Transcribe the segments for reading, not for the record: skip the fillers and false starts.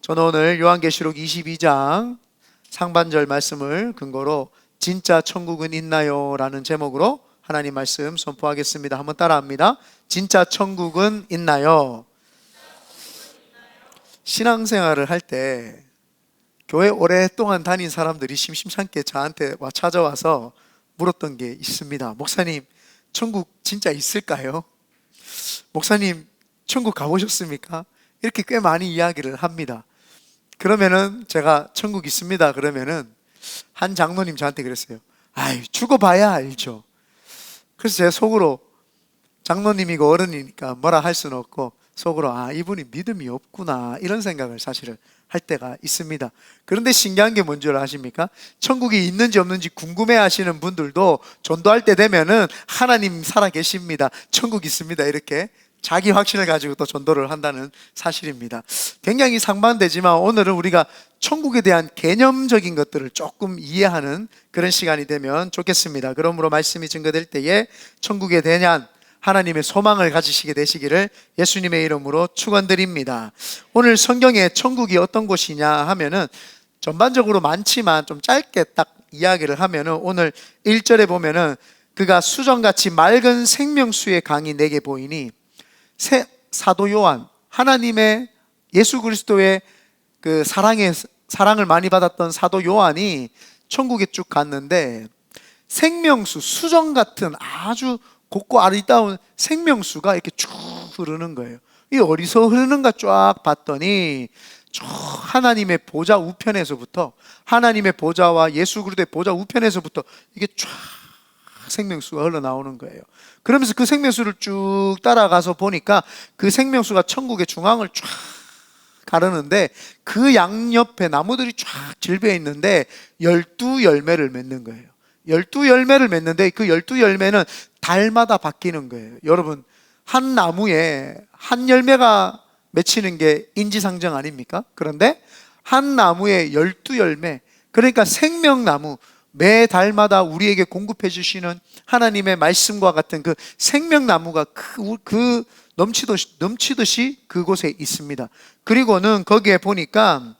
저는 오늘 요한계시록 22장 상반절 말씀을 근거로 진짜 천국은 있나요? 라는 제목으로 하나님 말씀 선포하겠습니다. 한번 따라합니다. 진짜 천국은 있나요? 신앙생활을 할 때 교회 오랫동안 다닌 사람들이 심심찮게 저한테 찾아와서 물었던 게 있습니다. 목사님, 천국 진짜 있을까요? 목사님, 천국 가보셨습니까? 이렇게 꽤 많이 이야기를 합니다. 그러면은 제가 천국 있습니다 그러면은 한 장로님 저한테 그랬어요. 아이, 죽어봐야 알죠. 그래서 제 속으로, 장로님이고 어른이니까 뭐라 할 수는 없고 속으로 이분이 믿음이 없구나 이런 생각을 사실은 할 때가 있습니다. 그런데 신기한 게 뭔지 아십니까? 천국이 있는지 없는지 궁금해 하시는 분들도 전도할 때 되면은 하나님 살아계십니다, 천국 있습니다 이렇게 자기 확신을 가지고 또 전도를 한다는 사실입니다. 굉장히 상반되지만 오늘은 우리가 천국에 대한 개념적인 것들을 조금 이해하는 그런 시간이 되면 좋겠습니다. 그러므로 말씀이 증거될 때에 천국에 대한 하나님의 소망을 가지시게 되시기를 예수님의 이름으로 축원드립니다. 오늘 성경에 천국이 어떤 곳이냐 하면은 전반적으로 많지만 좀 짧게 딱 이야기를 하면은 오늘 1절에 보면은 그가 수정같이 맑은 생명수의 강이 내게 보이니, 사도 요한, 하나님의 예수 그리스도의 그 사랑을 많이 받았던 사도 요한이 천국에 쭉 갔는데 생명수, 수정 같은 아주 곱고 아리따운 생명수가 이렇게 쭉 흐르는 거예요. 이 어디서 흐르는가 쫙 봤더니 쭉 하나님의 보좌 우편에서부터, 하나님의 보좌와 예수 그리스도의 보좌 우편에서부터 이게 쫙 생명수가 흘러나오는 거예요. 그러면서 그 생명수를 쭉 따라가서 보니까 그 생명수가 천국의 중앙을 쫙 가르는데 그 양옆에 나무들이 쫙 질벼 있는데 12열매를 맺는 거예요. 12열매를 맺는데 그 12열매는 달마다 바뀌는 거예요. 여러분, 한 나무에 한 열매가 맺히는 게 인지상정 아닙니까? 그런데 한 나무에 12열매, 그러니까 생명나무, 매 달마다 우리에게 공급해 주시는 하나님의 말씀과 같은 그 생명나무가 그 넘치듯이 그곳에 있습니다. 그리고는 거기에 보니까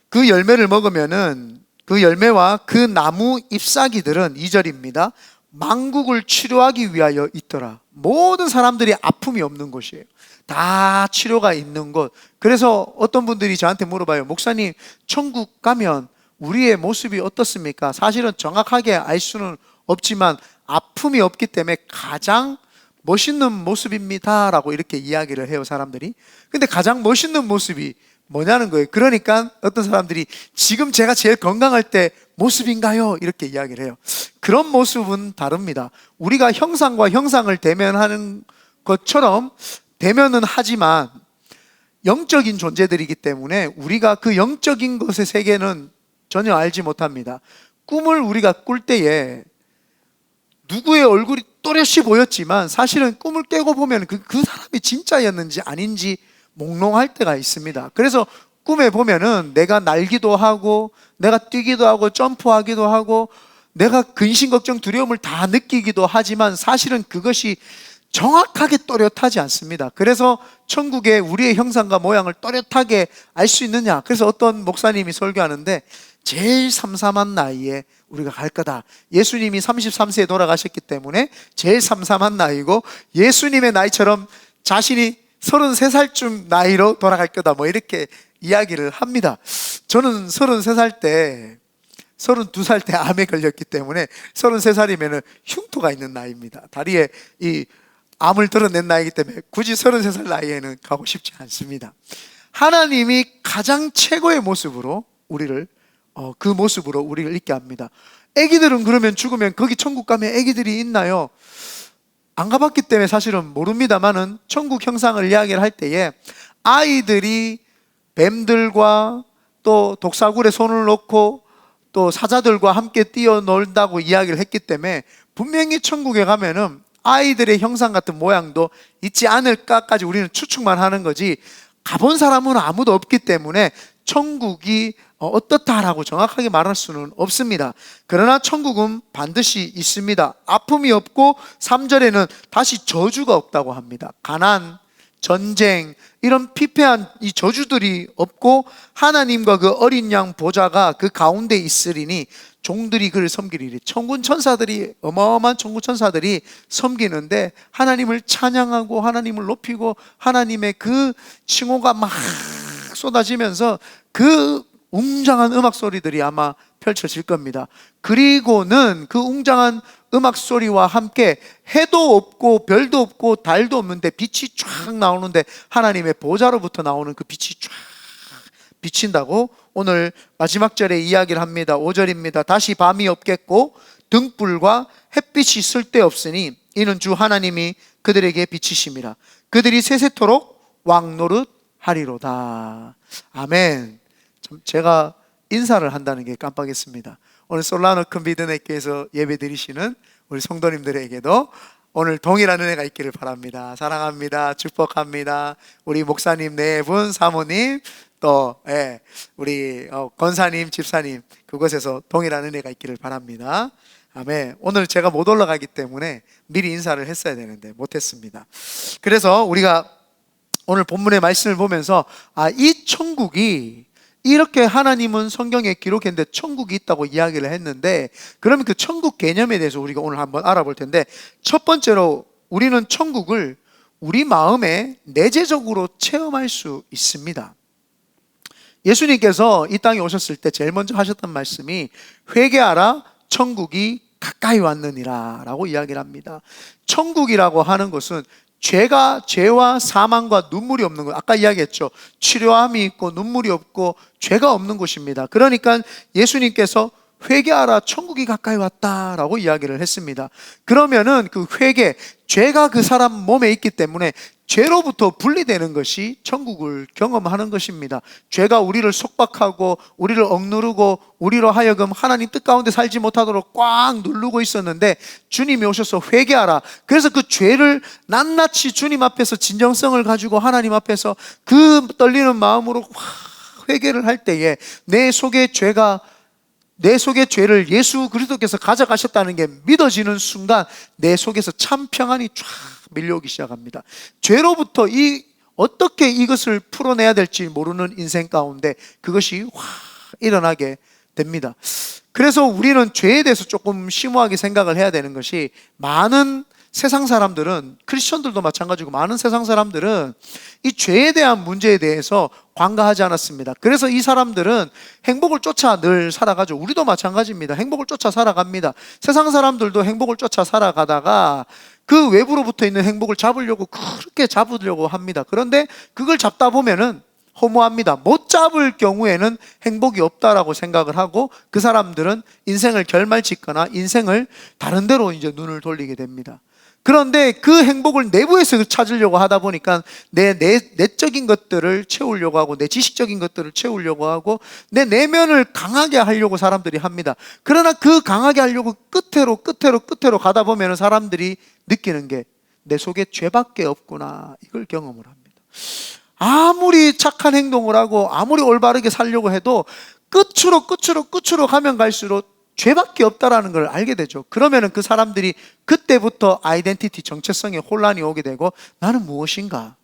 그 열매를 먹으면은 그 열매와 그 나무 잎사귀들은 2절입니다. 만국을 치료하기 위하여 있더라. 모든 사람들이 아픔이 없는 곳이에요. 다 치료가 있는 곳. 그래서 어떤 분들이 저한테 물어봐요. 목사님, 천국 가면 우리의 모습이 어떻습니까? 사실은 정확하게 알 수는 없지만 아픔이 없기 때문에 가장 멋있는 모습입니다 라고 이렇게 이야기를 해요, 사람들이. 근데 가장 멋있는 모습이 뭐냐는 거예요. 그러니까 어떤 사람들이 지금 제가 제일 건강할 때 모습인가요? 이렇게 이야기를 해요. 그런 모습은 다릅니다. 우리가 형상과 형상을 대면하는 것처럼 대면은 하지만 영적인 존재들이기 때문에 우리가 그 영적인 것의 세계는 전혀 알지 못합니다. 꿈을 우리가 꿀 때에 누구의 얼굴이 또렷이 보였지만 사실은 꿈을 깨고 보면 그 사람이 진짜였는지 아닌지 몽롱할 때가 있습니다. 그래서 꿈에 보면은 내가 날기도 하고 내가 뛰기도 하고 점프하기도 하고 내가 근심 걱정 두려움을 다 느끼기도 하지만 사실은 그것이 정확하게 또렷하지 않습니다. 그래서 천국에 우리의 형상과 모양을 또렷하게 알 수 있느냐, 그래서 어떤 목사님이 설교하는데 제일 삼삼한 나이에 우리가 갈 거다. 예수님이 33세에 돌아가셨기 때문에 제일 삼삼한 나이고 예수님의 나이처럼 자신이 33살쯤 나이로 돌아갈 거다, 뭐 이렇게 이야기를 합니다. 저는 33살 때 32살 때 암에 걸렸기 때문에 33살이면 흉터가 있는 나이입니다. 다리에 이 암을 드러낸 나이기 때문에 굳이 33살 나이에는 가고 싶지 않습니다. 하나님이 가장 최고의 모습으로 우리를 그 모습으로 우리를 있게 합니다. 애기들은 그러면 죽으면 거기 천국 가면 애기들이 있나요? 안 가봤기 때문에 사실은 모릅니다만은 천국 형상을 이야기를 할 때에 아이들이 뱀들과 또 독사굴에 손을 놓고 또 사자들과 함께 뛰어놀다고 이야기를 했기 때문에 분명히 천국에 가면은 아이들의 형상 같은 모양도 있지 않을까까지 우리는 추측만 하는 거지 가본 사람은 아무도 없기 때문에 천국이 어떻다라고 정확하게 말할 수는 없습니다. 그러나 천국은 반드시 있습니다. 아픔이 없고 3절에는 다시 저주가 없다고 합니다. 가난, 전쟁, 이런 피폐한 이 저주들이 없고 하나님과 그 어린 양 보좌가 그 가운데 있으리니 종들이 그를 섬기리니. 천군 천사들이, 어마어마한 천군 천사들이 섬기는데 하나님을 찬양하고 하나님을 높이고 하나님의 그 칭호가 막 쏟아지면서 그 웅장한 음악 소리들이 아마 펼쳐질 겁니다. 그리고는 그 웅장한 음악 소리와 함께 해도 없고 별도 없고 달도 없는데 빛이 쫙 나오는데 하나님의 보좌로부터 나오는 그 빛이 쫙 비친다고 오늘 마지막 절에 이야기를 합니다. 5절입니다. 다시 밤이 없겠고 등불과 햇빛이 쓸데없으니 이는 주 하나님이 그들에게 비치심이라. 그들이 세세토록 왕노릇 하리로다. 아멘. 제가 인사를 한다는 게 깜빡했습니다. 오늘 솔라노 큰비드네께서 예배 드리시는 우리 성도님들에게도 오늘 동일한 은혜가 있기를 바랍니다. 사랑합니다. 축복합니다. 우리 목사님 네 분, 사모님, 또 우리 권사님, 집사님, 그곳에서 동일한 은혜가 있기를 바랍니다. 아멘. 오늘 제가 못 올라가기 때문에 미리 인사를 했어야 되는데 못했습니다. 그래서 우리가 오늘 본문의 말씀을 보면서 이 천국이 이렇게 하나님은 성경에 기록했는데 천국이 있다고 이야기를 했는데, 그러면 그 천국 개념에 대해서 우리가 오늘 한번 알아볼 텐데, 첫 번째로 우리는 천국을 우리 마음에 내재적으로 체험할 수 있습니다. 예수님께서 이 땅에 오셨을 때 제일 먼저 하셨던 말씀이 회개하라 천국이 가까이 왔느니라 라고 이야기를 합니다. 천국이라고 하는 것은 죄와 사망과 눈물이 없는 것, 아까 이야기했죠. 치료함이 있고 눈물이 없고 죄가 없는 곳입니다. 그러니까 예수님께서 회개하라 천국이 가까이 왔다라고 이야기를 했습니다. 그러면은 그 회개, 죄가 그 사람 몸에 있기 때문에 죄로부터 분리되는 것이 천국을 경험하는 것입니다. 죄가 우리를 속박하고 우리를 억누르고 우리로 하여금 하나님 뜻 가운데 살지 못하도록 꽉 누르고 있었는데 주님이 오셔서 회개하라. 그래서 그 죄를 낱낱이 주님 앞에서 진정성을 가지고 하나님 앞에서 그 떨리는 마음으로 회개를 할 때에 내 속의 죄를 예수 그리스도께서 가져가셨다는 게 믿어지는 순간 내 속에서 참 평안이 쫙 밀려오기 시작합니다. 죄로부터 어떻게 이것을 풀어내야 될지 모르는 인생 가운데 그것이 확 일어나게 됩니다. 그래서 우리는 죄에 대해서 조금 심오하게 생각을 해야 되는 것이, 많은 세상 사람들은, 크리스천들도 마찬가지고 많은 세상 사람들은 이 죄에 대한 문제에 대해서 관가하지 않았습니다. 그래서 이 사람들은 행복을 쫓아 늘 살아가죠. 우리도 마찬가지입니다. 행복을 쫓아 살아갑니다. 세상 사람들도 행복을 쫓아 살아가다가 그 외부로부터 있는 행복을 잡으려고 그렇게 잡으려고 합니다. 그런데 그걸 잡다 보면은 허무합니다. 못 잡을 경우에는 행복이 없다라고 생각을 하고 그 사람들은 인생을 결말짓거나 인생을 다른 데로 이제 눈을 돌리게 됩니다. 그런데 그 행복을 내부에서 찾으려고 하다 보니까 내 내적인 것들을 채우려고 하고 내 지식적인 것들을 채우려고 하고 내 내면을 강하게 하려고 사람들이 합니다. 그러나 그 강하게 하려고 끝으로 가다 보면 사람들이 느끼는 게 내 속에 죄밖에 없구나, 이걸 경험을 합니다. 아무리 착한 행동을 하고 아무리 올바르게 살려고 해도 끝으로 가면 갈수록 죄밖에 없다라는 걸 알게 되죠. 그러면은 그 사람들이 그때부터 아이덴티티, 정체성에 혼란이 오게 되고, 나는 무엇인가?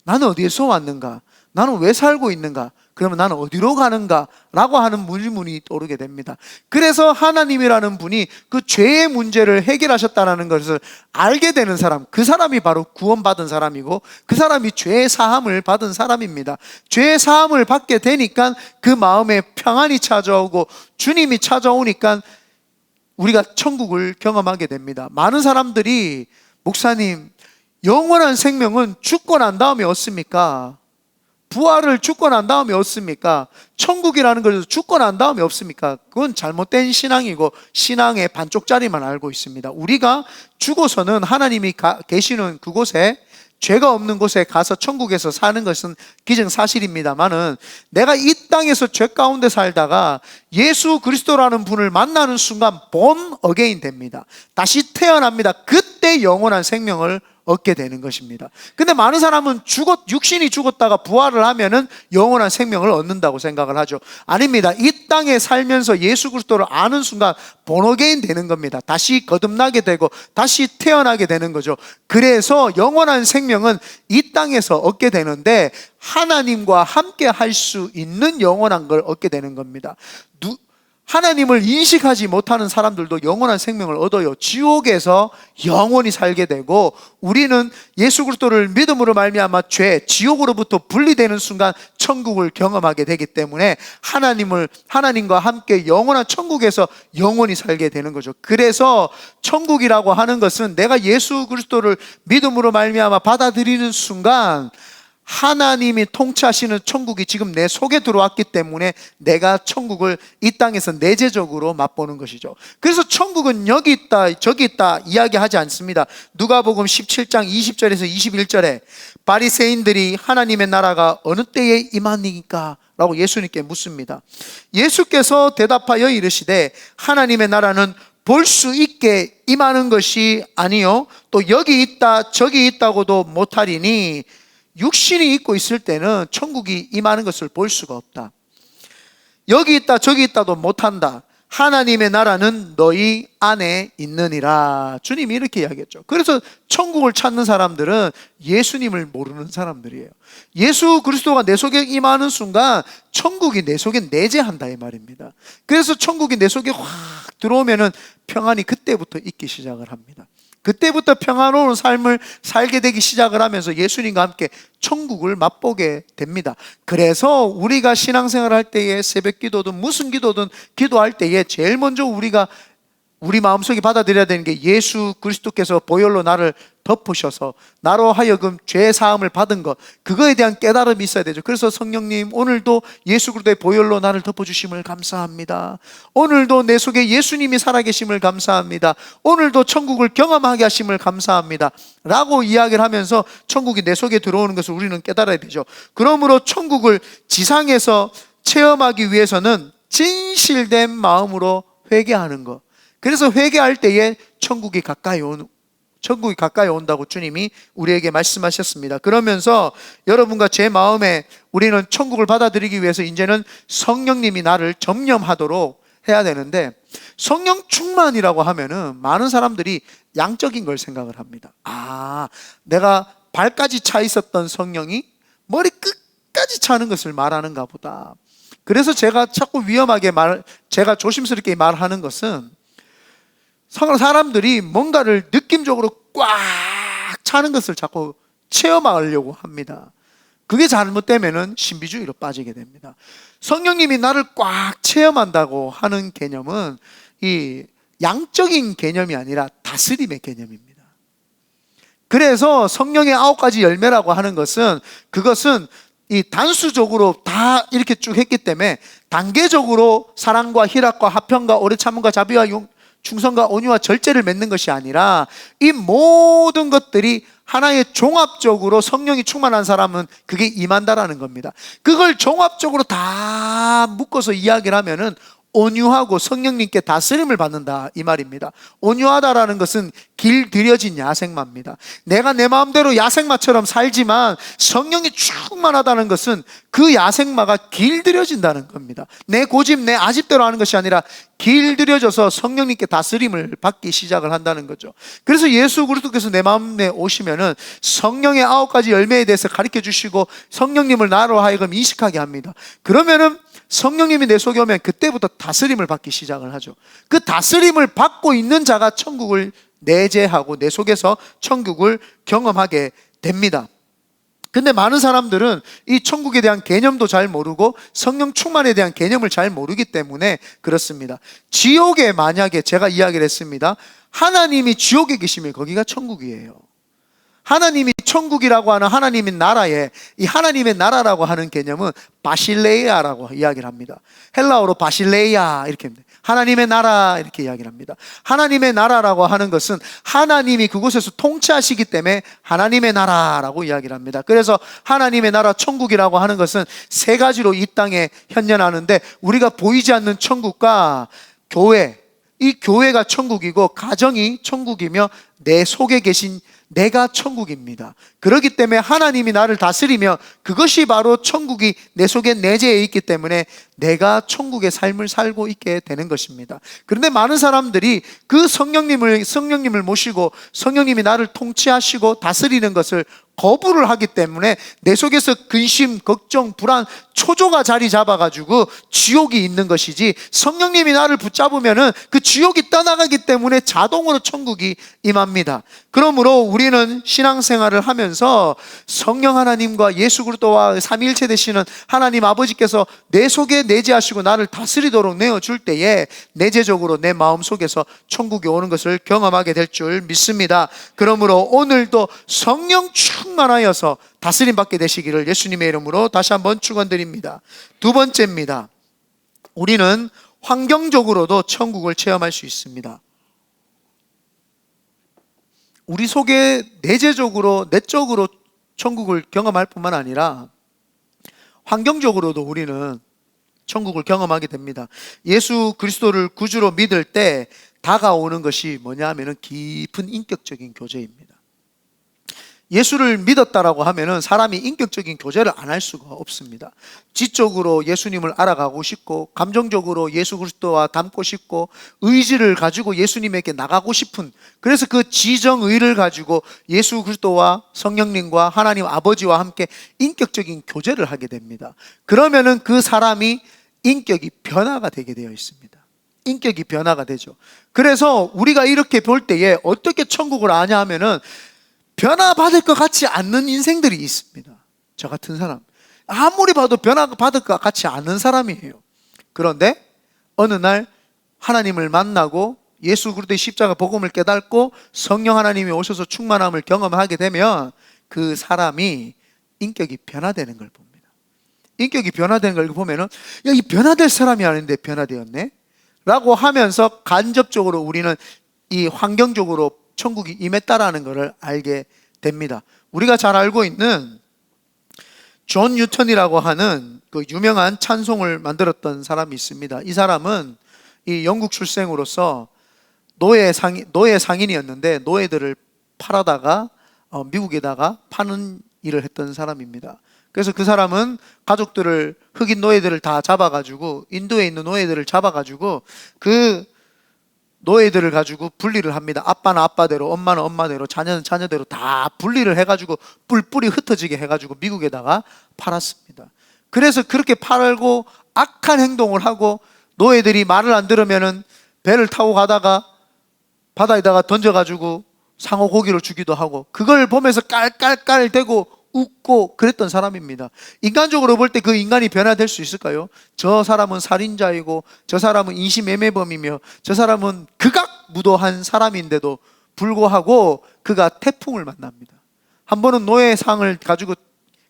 나는 어디에서 왔는가? 나는 왜 살고 있는가? 그러면 나는 어디로 가는가? 라고 하는 물문이 오르게 됩니다. 그래서 하나님이라는 분이 그 죄의 문제를 해결하셨다는 것을 알게 되는 사람, 그 사람이 바로 구원받은 사람이고 그 사람이 죄의 사함을 받은 사람입니다. 죄의 사함을 받게 되니까 그 마음에 평안이 찾아오고 주님이 찾아오니까 우리가 천국을 경험하게 됩니다. 많은 사람들이, 목사님, 영원한 생명은 죽고 난 다음에 얻습니까? 부활을 죽고 난 다음에 얻습니까? 천국이라는 것을 죽고 난 다음에 없습니까? 그건 잘못된 신앙이고 신앙의 반쪽짜리만 알고 있습니다. 우리가 죽어서는 하나님이 계시는 그곳에, 죄가 없는 곳에 가서 천국에서 사는 것은 기정사실입니다만은, 내가 이 땅에서 죄 가운데 살다가 예수 그리스도라는 분을 만나는 순간 본 어게인 됩니다. 다시 태어납니다. 그때 영원한 생명을 얻게 되는 것입니다. 근데 많은 사람은 육신이 죽었다가 부활을 하면은 영원한 생명을 얻는다고 생각을 하죠. 아닙니다. 이 땅에 살면서 예수 그리스도를 아는 순간 본어게인 되는 겁니다. 다시 거듭나게 되고 다시 태어나게 되는 거죠. 그래서 영원한 생명은 이 땅에서 얻게 되는데 하나님과 함께 할 수 있는 영원한 걸 얻게 되는 겁니다. 하나님을 인식하지 못하는 사람들도 영원한 생명을 얻어요. 지옥에서 영원히 살게 되고, 우리는 예수 그리스도를 믿음으로 말미암아 지옥으로부터 분리되는 순간 천국을 경험하게 되기 때문에 하나님과 함께 영원한 천국에서 영원히 살게 되는 거죠. 그래서 천국이라고 하는 것은 내가 예수 그리스도를 믿음으로 말미암아 받아들이는 순간 하나님이 통치하시는 천국이 지금 내 속에 들어왔기 때문에 내가 천국을 이 땅에서 내재적으로 맛보는 것이죠. 그래서 천국은 여기 있다 저기 있다 이야기하지 않습니다. 누가복음 17장 20절에서 21절에 바리새인들이 하나님의 나라가 어느 때에 임하니까? 라고 예수님께 묻습니다. 예수께서 대답하여 이르시되 하나님의 나라는 볼 수 있게 임하는 것이 아니요 또 여기 있다 저기 있다고도 못하리니, 육신이 있고 있을 때는 천국이 임하는 것을 볼 수가 없다. 여기 있다 저기 있다도 못한다. 하나님의 나라는 너희 안에 있느니라. 주님이 이렇게 이야기했죠. 그래서 천국을 찾는 사람들은 예수님을 모르는 사람들이에요. 예수 그리스도가 내 속에 임하는 순간 천국이 내 속에 내재한다 이 말입니다. 그래서 천국이 내 속에 확 들어오면은 평안이 그때부터 있기 시작을 합니다. 그때부터 평화로운 삶을 살게 되기 시작을 하면서 예수님과 함께 천국을 맛보게 됩니다. 그래서 우리가 신앙생활 할 때에 새벽 기도든 무슨 기도든 기도할 때에 제일 먼저 우리 마음속에 받아들여야 되는 게 예수 그리스도께서 보혈로 나를 덮으셔서 나로 하여금 죄 사함을 받은 것, 그거에 대한 깨달음이 있어야 되죠. 그래서 성령님 오늘도 예수 그리스도의 보혈로 나를 덮어주심을 감사합니다. 오늘도 내 속에 예수님이 살아계심을 감사합니다. 오늘도 천국을 경험하게 하심을 감사합니다 라고 이야기를 하면서 천국이 내 속에 들어오는 것을 우리는 깨달아야 되죠. 그러므로 천국을 지상에서 체험하기 위해서는 진실된 마음으로 회개하는 것, 그래서 회개할 때에 천국이 가까이 온다고 주님이 우리에게 말씀하셨습니다. 그러면서 여러분과 제 마음에 우리는 천국을 받아들이기 위해서 이제는 성령님이 나를 점령하도록 해야 되는데, 성령 충만이라고 하면은 많은 사람들이 양적인 걸 생각을 합니다. 내가 발까지 차 있었던 성령이 머리 끝까지 차는 것을 말하는가 보다. 그래서 제가 자꾸 제가 조심스럽게 말하는 것은, 사람들이 뭔가를 느낌적으로 꽉 차는 것을 자꾸 체험하려고 합니다. 그게 잘못되면 신비주의로 빠지게 됩니다. 성령님이 나를 꽉 체험한다고 하는 개념은 이 양적인 개념이 아니라 다스림의 개념입니다. 그래서 성령의 9가지 열매라고 하는 것은, 그것은 이 단수적으로 다 이렇게 쭉 했기 때문에 단계적으로 사랑과 희락과 화평과 오래 참음과 자비와 충성과 온유와 절제를 맺는 것이 아니라, 이 모든 것들이 하나의 종합적으로 성령이 충만한 사람은 그게 임한다라는 겁니다. 그걸 종합적으로 다 묶어서 이야기를 하면은 온유하고 성령님께 다스림을 받는다 이 말입니다. 온유하다라는 것은 길들여진 야생마입니다. 내가 내 마음대로 야생마처럼 살지만 성령이 충만하다는 것은 그 야생마가 길들여진다는 겁니다. 내 고집 내 아집대로 하는 것이 아니라 길들여져서 성령님께 다스림을 받기 시작을 한다는 거죠. 그래서 예수 그리스도께서 내 마음에 오시면은 성령의 9가지 열매에 대해서 가르쳐 주시고 성령님을 나로 하여금 인식하게 합니다. 그러면은 성령님이 내 속에 오면 그때부터 다스림을 받기 시작을 하죠. 그 다스림을 받고 있는 자가 천국을 내재하고 내 속에서 천국을 경험하게 됩니다. 근데 많은 사람들은 이 천국에 대한 개념도 잘 모르고 성령 충만에 대한 개념을 잘 모르기 때문에 그렇습니다. 지옥에 만약에 제가 이야기를 했습니다. 하나님이 지옥에 계시면 거기가 천국이에요. 하나님이 천국이라고 하는 하나님의 나라에, 이 하나님의 나라라고 하는 개념은 바실레이아라고 이야기를 합니다. 헬라어로 바실레이아 이렇게 합니다. 하나님의 나라 이렇게 이야기를 합니다. 하나님의 나라라고 하는 것은 하나님이 그곳에서 통치하시기 때문에 하나님의 나라라고 이야기를 합니다. 그래서 하나님의 나라 천국이라고 하는 것은 3가지로 이 땅에 현존하는데, 우리가 보이지 않는 천국과 교회, 이 교회가 천국이고 가정이 천국이며 내 속에 계신 내가 천국입니다. 그렇기 때문에 하나님이 나를 다스리며 그것이 바로 천국이 내 속에 내재해 있기 때문에 내가 천국의 삶을 살고 있게 되는 것입니다. 그런데 많은 사람들이 그 성령님을 모시고 성령님이 나를 통치하시고 다스리는 것을 거부를 하기 때문에 내 속에서 근심, 걱정, 불안, 초조가 자리 잡아가지고 지옥이 있는 것이지, 성령님이 나를 붙잡으면은 그 지옥이 떠나가기 때문에 자동으로 천국이 임합니다. 그러므로 우리는 신앙생활을 하면서 성령 하나님과 예수 그리스도와 삼위일체 되시는 하나님 아버지께서 내 속에 내재하시고 나를 다스리도록 내어줄 때에 내재적으로 내 마음속에서 천국이 오는 것을 경험하게 될 줄 믿습니다. 그러므로 오늘도 성령 충만하여서 다스림 받게 되시기를 예수님의 이름으로 다시 한번 축원드립니다. 두 번째입니다. 우리는 환경적으로도 천국을 체험할 수 있습니다. 우리 속에 내재적으로, 내적으로 천국을 경험할 뿐만 아니라 환경적으로도 우리는 천국을 경험하게 됩니다. 예수 그리스도를 구주로 믿을 때 다가오는 것이 뭐냐 하면은 깊은 인격적인 교제입니다. 예수를 믿었다라고 하면은 사람이 인격적인 교제를 안 할 수가 없습니다. 지적으로 예수님을 알아가고 싶고, 감정적으로 예수 그리스도와 닮고 싶고, 의지를 가지고 예수님에게 나가고 싶은, 그래서 그 지정의를 가지고 예수 그리스도와 성령님과 하나님 아버지와 함께 인격적인 교제를 하게 됩니다. 그러면은 그 사람이 인격이 변화가 되게 되어 있습니다. 인격이 변화가 되죠. 그래서 우리가 이렇게 볼 때에 어떻게 천국을 아냐 하면은 변화받을 것 같지 않는 인생들이 있습니다. 저 같은 사람, 아무리 봐도 변화받을 것 같지 않은 사람이에요. 그런데 어느 날 하나님을 만나고 예수 그리스도의 십자가 복음을 깨닫고 성령 하나님이 오셔서 충만함을 경험하게 되면 그 사람이 인격이 변화되는 걸 봅니다. 인격이 변화되는 걸 보면은, 야, 이 변화될 사람이 아닌데 변화되었네? 라고 하면서 간접적으로 우리는 이 환경적으로 천국이 임했다라는 것을 알게 됩니다. 우리가 잘 알고 있는 존 뉴턴이라고 하는 그 유명한 찬송을 만들었던 사람이 있습니다. 이 사람은 이 영국 출생으로서 노예 상인이었는데 노예들을 팔아다가 미국에다가 파는 일을 했던 사람입니다. 그래서 그 사람은 가족들을, 흑인 노예들을 다 잡아가지고, 인도에 있는 노예들을 잡아가지고 그 노예들을 가지고 분리를 합니다. 아빠는 아빠대로, 엄마는 엄마대로, 자녀는 자녀대로 다 분리를 해가지고 뿔뿔이 흩어지게 해가지고 미국에다가 팔았습니다. 그래서 그렇게 팔고 악한 행동을 하고, 노예들이 말을 안 들으면은 배를 타고 가다가 바다에다가 던져가지고 상어 고기를 주기도 하고, 그걸 보면서 깔깔깔대고 웃고 그랬던 사람입니다. 인간적으로 볼 때 그 인간이 변화될 수 있을까요? 저 사람은 살인자이고, 저 사람은 인신매매범이며, 저 사람은 극악무도한 사람인데도 불구하고 그가 태풍을 만납니다. 한 번은 노예상을 가지고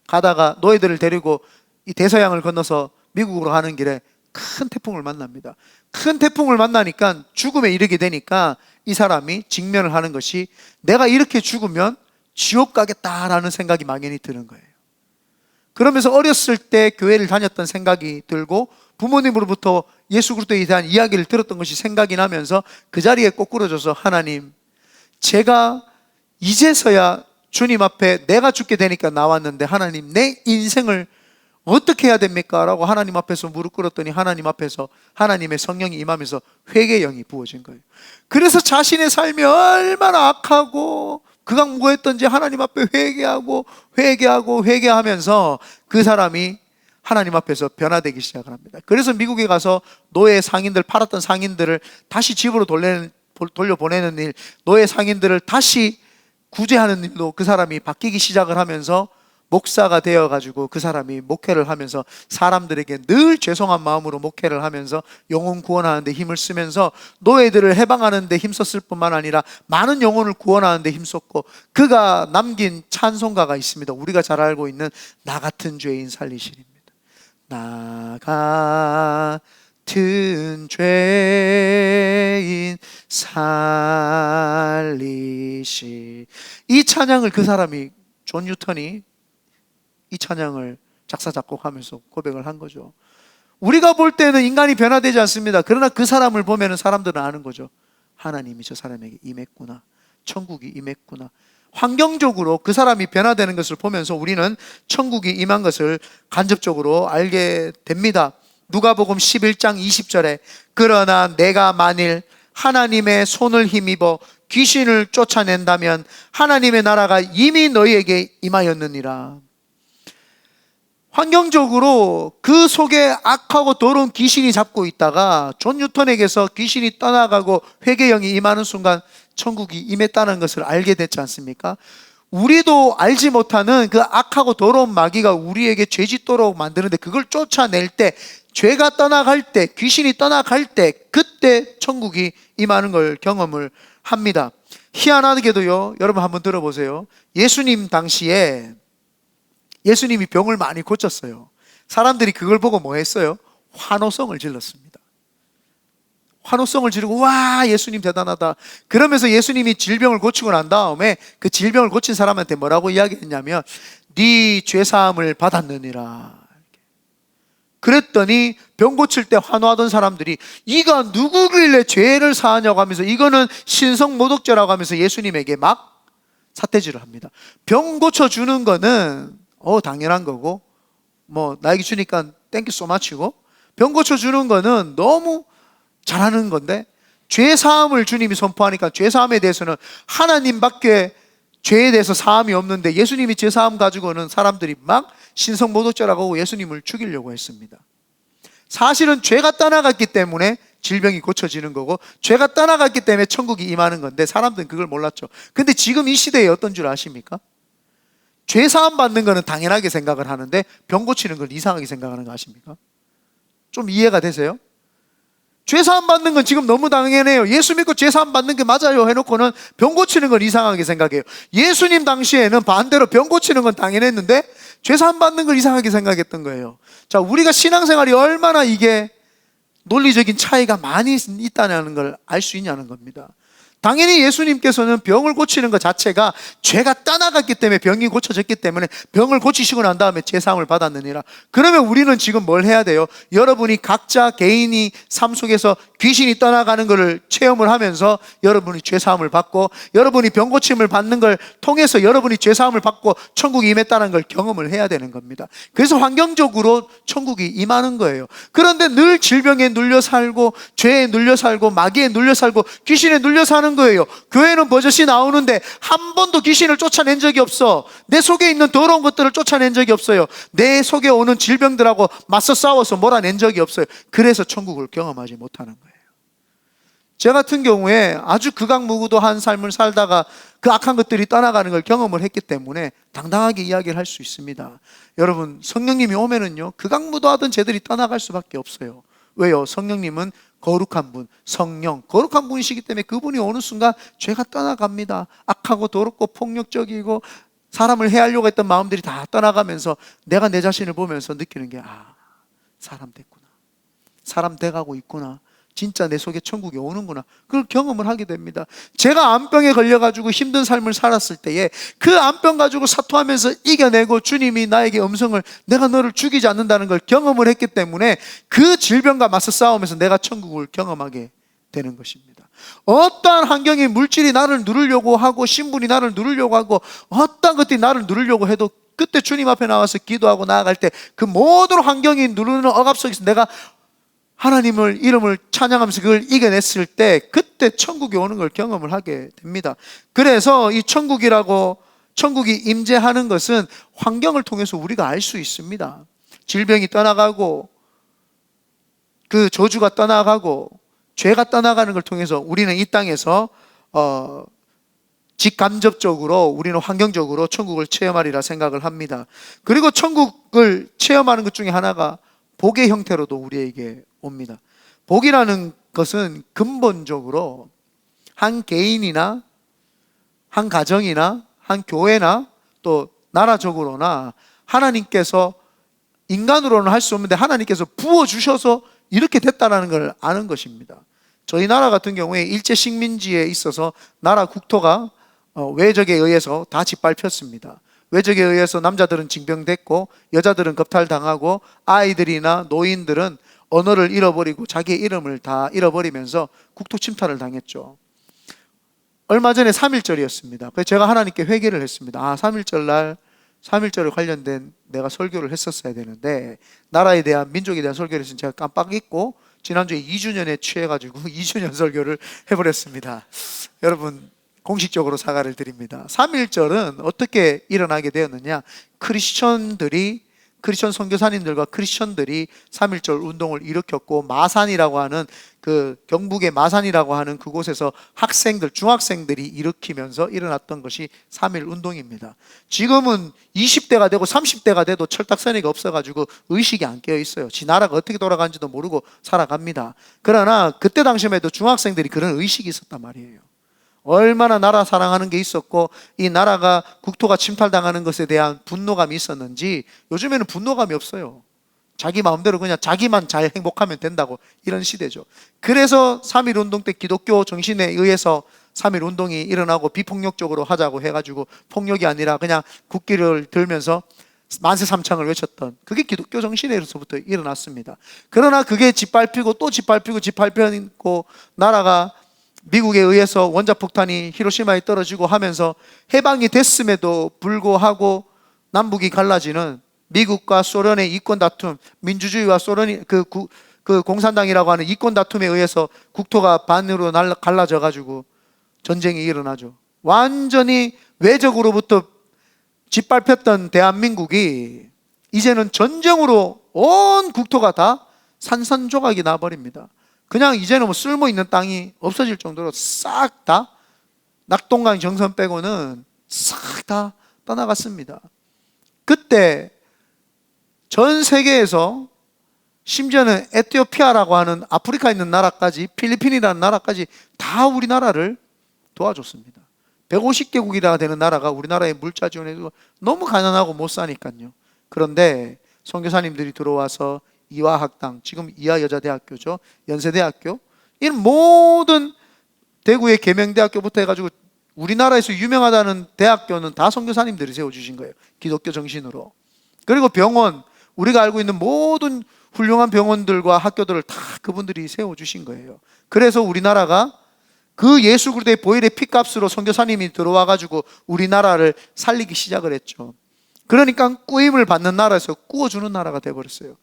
가다가 노예들을 데리고 이 대서양을 건너서 미국으로 가는 길에 큰 태풍을 만납니다. 큰 태풍을 만나니까 죽음에 이르게 되니까 이 사람이 직면을 하는 것이, 내가 이렇게 죽으면 지옥 가겠다라는 생각이 막연히 드는 거예요. 그러면서 어렸을 때 교회를 다녔던 생각이 들고 부모님으로부터 예수 그리스도에 대한 이야기를 들었던 것이 생각이 나면서 그 자리에 꼬꾸러져서, 하나님, 제가 이제서야 주님 앞에 내가 죽게 되니까 나왔는데 하나님, 내 인생을 어떻게 해야 됩니까? 라고 하나님 앞에서 무릎 꿇었더니 하나님 앞에서 하나님의 성령이 임하면서 회개의 영이 부어진 거예요. 그래서 자신의 삶이 얼마나 악하고 극악무고했던지 하나님 앞에 회개하면서 그 사람이 하나님 앞에서 변화되기 시작을 합니다. 그래서 미국에 가서 노예 상인들, 팔았던 상인들을 다시 집으로 돌려보내는 일, 노예 상인들을 다시 구제하는 일로 그 사람이 바뀌기 시작을 하면서 목사가 되어가지고 그 사람이 목회를 하면서 사람들에게 늘 죄송한 마음으로 목회를 하면서 영혼 구원하는 데 힘을 쓰면서 노예들을 해방하는 데 힘썼을 뿐만 아니라 많은 영혼을 구원하는 데 힘썼고, 그가 남긴 찬송가가 있습니다. 우리가 잘 알고 있는 나 같은 죄인 살리시리입니다. 나 같은 죄인 살리시, 이 찬양을 그 사람이, 존 뉴턴이 이 찬양을 작사 작곡하면서 고백을 한 거죠. 우리가 볼 때는 인간이 변화되지 않습니다. 그러나 그 사람을 보면 사람들은 아는 거죠. 하나님이 저 사람에게 임했구나. 천국이 임했구나. 환경적으로 그 사람이 변화되는 것을 보면서 우리는 천국이 임한 것을 간접적으로 알게 됩니다. 누가복음 11장 20절에 그러나 내가 만일 하나님의 손을 힘입어 귀신을 쫓아낸다면 하나님의 나라가 이미 너희에게 임하였느니라. 환경적으로 그 속에 악하고 더러운 귀신이 잡고 있다가 존 뉴턴에게서 귀신이 떠나가고 회개형이 임하는 순간 천국이 임했다는 것을 알게 됐지 않습니까? 우리도 알지 못하는 그 악하고 더러운 마귀가 우리에게 죄 짓도록 만드는데 그걸 쫓아낼 때, 죄가 떠나갈 때, 귀신이 떠나갈 때, 그때 천국이 임하는 걸 경험을 합니다. 희한하게도요, 여러분 한번 들어보세요. 예수님 당시에 예수님이 병을 많이 고쳤어요. 사람들이 그걸 보고 뭐 했어요? 환호성을 질렀습니다. 환호성을 지르고 와, 예수님 대단하다. 그러면서 예수님이 질병을 고치고 난 다음에 그 질병을 고친 사람한테 뭐라고 이야기했냐면 네 죄사함을 받았느니라. 그랬더니 병 고칠 때 환호하던 사람들이 이가 누구길래 죄를 사하냐고 하면서 이거는 신성모독죄라고 하면서 예수님에게 막 삿대질을 합니다. 병 고쳐주는 거는 당연한 거고, 뭐 나에게 주니까 땡큐 소마치고, 병 고쳐주는 거는 너무 잘하는 건데, 죄사함을 주님이 선포하니까 죄사함에 대해서는 하나님밖에 죄에 대해서 사함이 없는데 예수님이 죄사함 가지고는 사람들이 막 신성모독죄라고 하고 예수님을 죽이려고 했습니다. 사실은 죄가 떠나갔기 때문에 질병이 고쳐지는 거고, 죄가 떠나갔기 때문에 천국이 임하는 건데 사람들은 그걸 몰랐죠. 근데 지금 이 시대에 어떤 줄 아십니까? 죄사함 받는 거는 당연하게 생각을 하는데 병 고치는 걸 이상하게 생각하는 거 아십니까? 좀 이해가 되세요? 죄사함 받는 건 지금 너무 당연해요. 예수 믿고 죄사함 받는 게 맞아요 해놓고는 병 고치는 건 이상하게 생각해요. 예수님 당시에는 반대로 병 고치는 건 당연했는데 죄사함 받는 걸 이상하게 생각했던 거예요. 자, 우리가 신앙생활이 얼마나 이게 논리적인 차이가 많이 있다는 걸 알 수 있냐는 겁니다. 당연히 예수님께서는 병을 고치는 것 자체가 죄가 떠나갔기 때문에 병이 고쳐졌기 때문에 병을 고치시고 난 다음에 죄사함을 받았느니라. 그러면 우리는 지금 뭘 해야 돼요? 여러분이 각자 개인이 삶 속에서 귀신이 떠나가는 것을 체험을 하면서 여러분이 죄사함을 받고, 여러분이 병 고침을 받는 걸 통해서 여러분이 죄사함을 받고 천국이 임했다는 걸 경험을 해야 되는 겁니다. 그래서 환경적으로 천국이 임하는 거예요. 그런데 늘 질병에 눌려 살고 죄에 눌려 살고 마귀에 눌려 살고 귀신에 눌려 사는 거예요. 교회는 버젓이 나오는데 한 번도 귀신을 쫓아낸 적이 없어. 내 속에 있는 더러운 것들을 쫓아낸 적이 없어요. 내 속에 오는 질병들하고 맞서 싸워서 몰아낸 적이 없어요. 그래서 천국을 경험하지 못하는 거예요. 저 같은 경우에 아주 극악무도한 삶을 살다가 그 악한 것들이 떠나가는 걸 경험을 했기 때문에 당당하게 이야기를 할 수 있습니다. 여러분, 성령님이 오면은요, 극악무도하던 죄들이 떠나갈 수밖에 없어요. 왜요? 성령님은 거룩한 분, 성령, 거룩한 분이시기 때문에 그분이 오는 순간 죄가 떠나갑니다. 악하고 더럽고 폭력적이고 사람을 해하려고 했던 마음들이 다 떠나가면서 내가 내 자신을 보면서 느끼는 게, 사람 됐구나, 사람 돼가고 있구나, 진짜 내 속에 천국이 오는구나, 그걸 경험을 하게 됩니다. 제가 암병에 걸려가지고 힘든 삶을 살았을 때에 그 암병 가지고 사토하면서 이겨내고 주님이 나에게 음성을, 내가 너를 죽이지 않는다는 걸 경험을 했기 때문에 그 질병과 맞서 싸우면서 내가 천국을 경험하게 되는 것입니다. 어떠한 환경이, 물질이 나를 누르려고 하고 신분이 나를 누르려고 하고 어떠한 것들이 나를 누르려고 해도 그때 주님 앞에 나와서 기도하고 나아갈 때 그 모든 환경이 누르는 억압 속에서 내가 하나님을 이름을 찬양하면서 그걸 이겨냈을 때 그때 천국이 오는 걸 경험을 하게 됩니다. 그래서 이 천국이 임재하는 것은 환경을 통해서 우리가 알 수 있습니다. 질병이 떠나가고 그 저주가 떠나가고 죄가 떠나가는 걸 통해서 우리는 이 땅에서 직간접적으로 우리는 환경적으로 천국을 체험하리라 생각을 합니다. 그리고 천국을 체험하는 것 중에 하나가 복의 형태로도 우리에게 옵니다. 복이라는 것은 근본적으로 한 개인이나 한 가정이나 한 교회나 또 나라적으로나 하나님께서, 인간으로는 할 수 없는데 하나님께서 부어주셔서 이렇게 됐다는 걸 아는 것입니다. 저희 나라 같은 경우에 일제 식민지에 있어서 나라 국토가 외적에 의해서 다 짓밟혔습니다. 외적에 의해서 남자들은 징병됐고 여자들은 겁탈당하고 아이들이나 노인들은 언어를 잃어버리고 자기의 이름을 다 잃어버리면서 국토 침탈을 당했죠. 얼마 전에 3.1절이었습니다. 그래서 제가 하나님께 회개를 했습니다. 3.1절 날 3.1절에 관련된 내가 설교를 했었어야 되는데 나라에 대한, 민족에 대한 설교를 했으면 제가 깜빡 잊고 지난주에 2주년에 취해가지고 2주년 설교를 해버렸습니다. 여러분 공식적으로 사과를 드립니다. 3.1절은 어떻게 일어나게 되었느냐, 크리스천 선교사님들과 크리스천들이 3.1절 운동을 일으켰고, 마산이라고 하는 경북의 마산이라고 하는 그곳에서 중학생들이 일으키면서 일어났던 것이 3.1 운동입니다. 지금은 20대가 되고 30대가 돼도 철딱서니가 없어가지고 의식이 안 깨어 있어요. 지 나라가 어떻게 돌아가는지도 모르고 살아갑니다. 그러나 그때 당시만 해도 중학생들이 그런 의식이 있었단 말이에요. 얼마나 나라 사랑하는 게 있었고 이 나라가 국토가 침탈당하는 것에 대한 분노감이 있었는지, 요즘에는 분노감이 없어요. 자기 마음대로 그냥 자기만 잘 행복하면 된다고, 이런 시대죠. 그래서 3.1 운동 때 기독교 정신에 의해서 3.1 운동이 일어나고 비폭력적으로 하자고 해가지고, 폭력이 아니라 그냥 국기를 들면서 만세 삼창을 외쳤던, 그게 기독교 정신에서부터 일어났습니다. 그러나 그게 짓밟히고 또 짓밟히고 나라가 미국에 의해서 원자폭탄이 히로시마에 떨어지고 하면서 해방이 됐음에도 불구하고 남북이 갈라지는 미국과 소련의 이권 다툼, 민주주의와 소련이 그 공산당이라고 하는 이권 다툼에 의해서 국토가 반으로 갈라져 가지고 전쟁이 일어나죠. 완전히 외적으로부터 짓밟혔던 대한민국이 이제는 전쟁으로 온 국토가 다 산산조각이 나버립니다. 그냥 이제는 뭐 쓸모 있는 땅이 없어질 정도로 싹 다, 낙동강 정선 빼고는 싹 다 떠나갔습니다. 그때 전 세계에서, 심지어는 에티오피아라고 하는 아프리카에 있는 나라까지, 필리핀이라는 나라까지 다 우리나라를 도와줬습니다. 150개국이나 되는 나라가 우리나라에 물자 지원해주고, 너무 가난하고 못 사니까요. 그런데 선교사님들이 들어와서 이화학당, 지금 이화여자대학교죠, 연세대학교, 이런 모든 대구의 계명대학교부터 해가지고 우리나라에서 유명하다는 대학교는 다 선교사님들이 세워주신 거예요. 기독교 정신으로. 그리고 병원, 우리가 알고 있는 모든 훌륭한 병원들과 학교들을 다 그분들이 세워주신 거예요. 그래서 우리나라가 그 예수 그리스도의 보혈의 피값으로 선교사님이 들어와가지고 우리나라를 살리기 시작을 했죠. 그러니까 꾸임을 받는 나라에서 꾸어주는 나라가 돼버렸어요.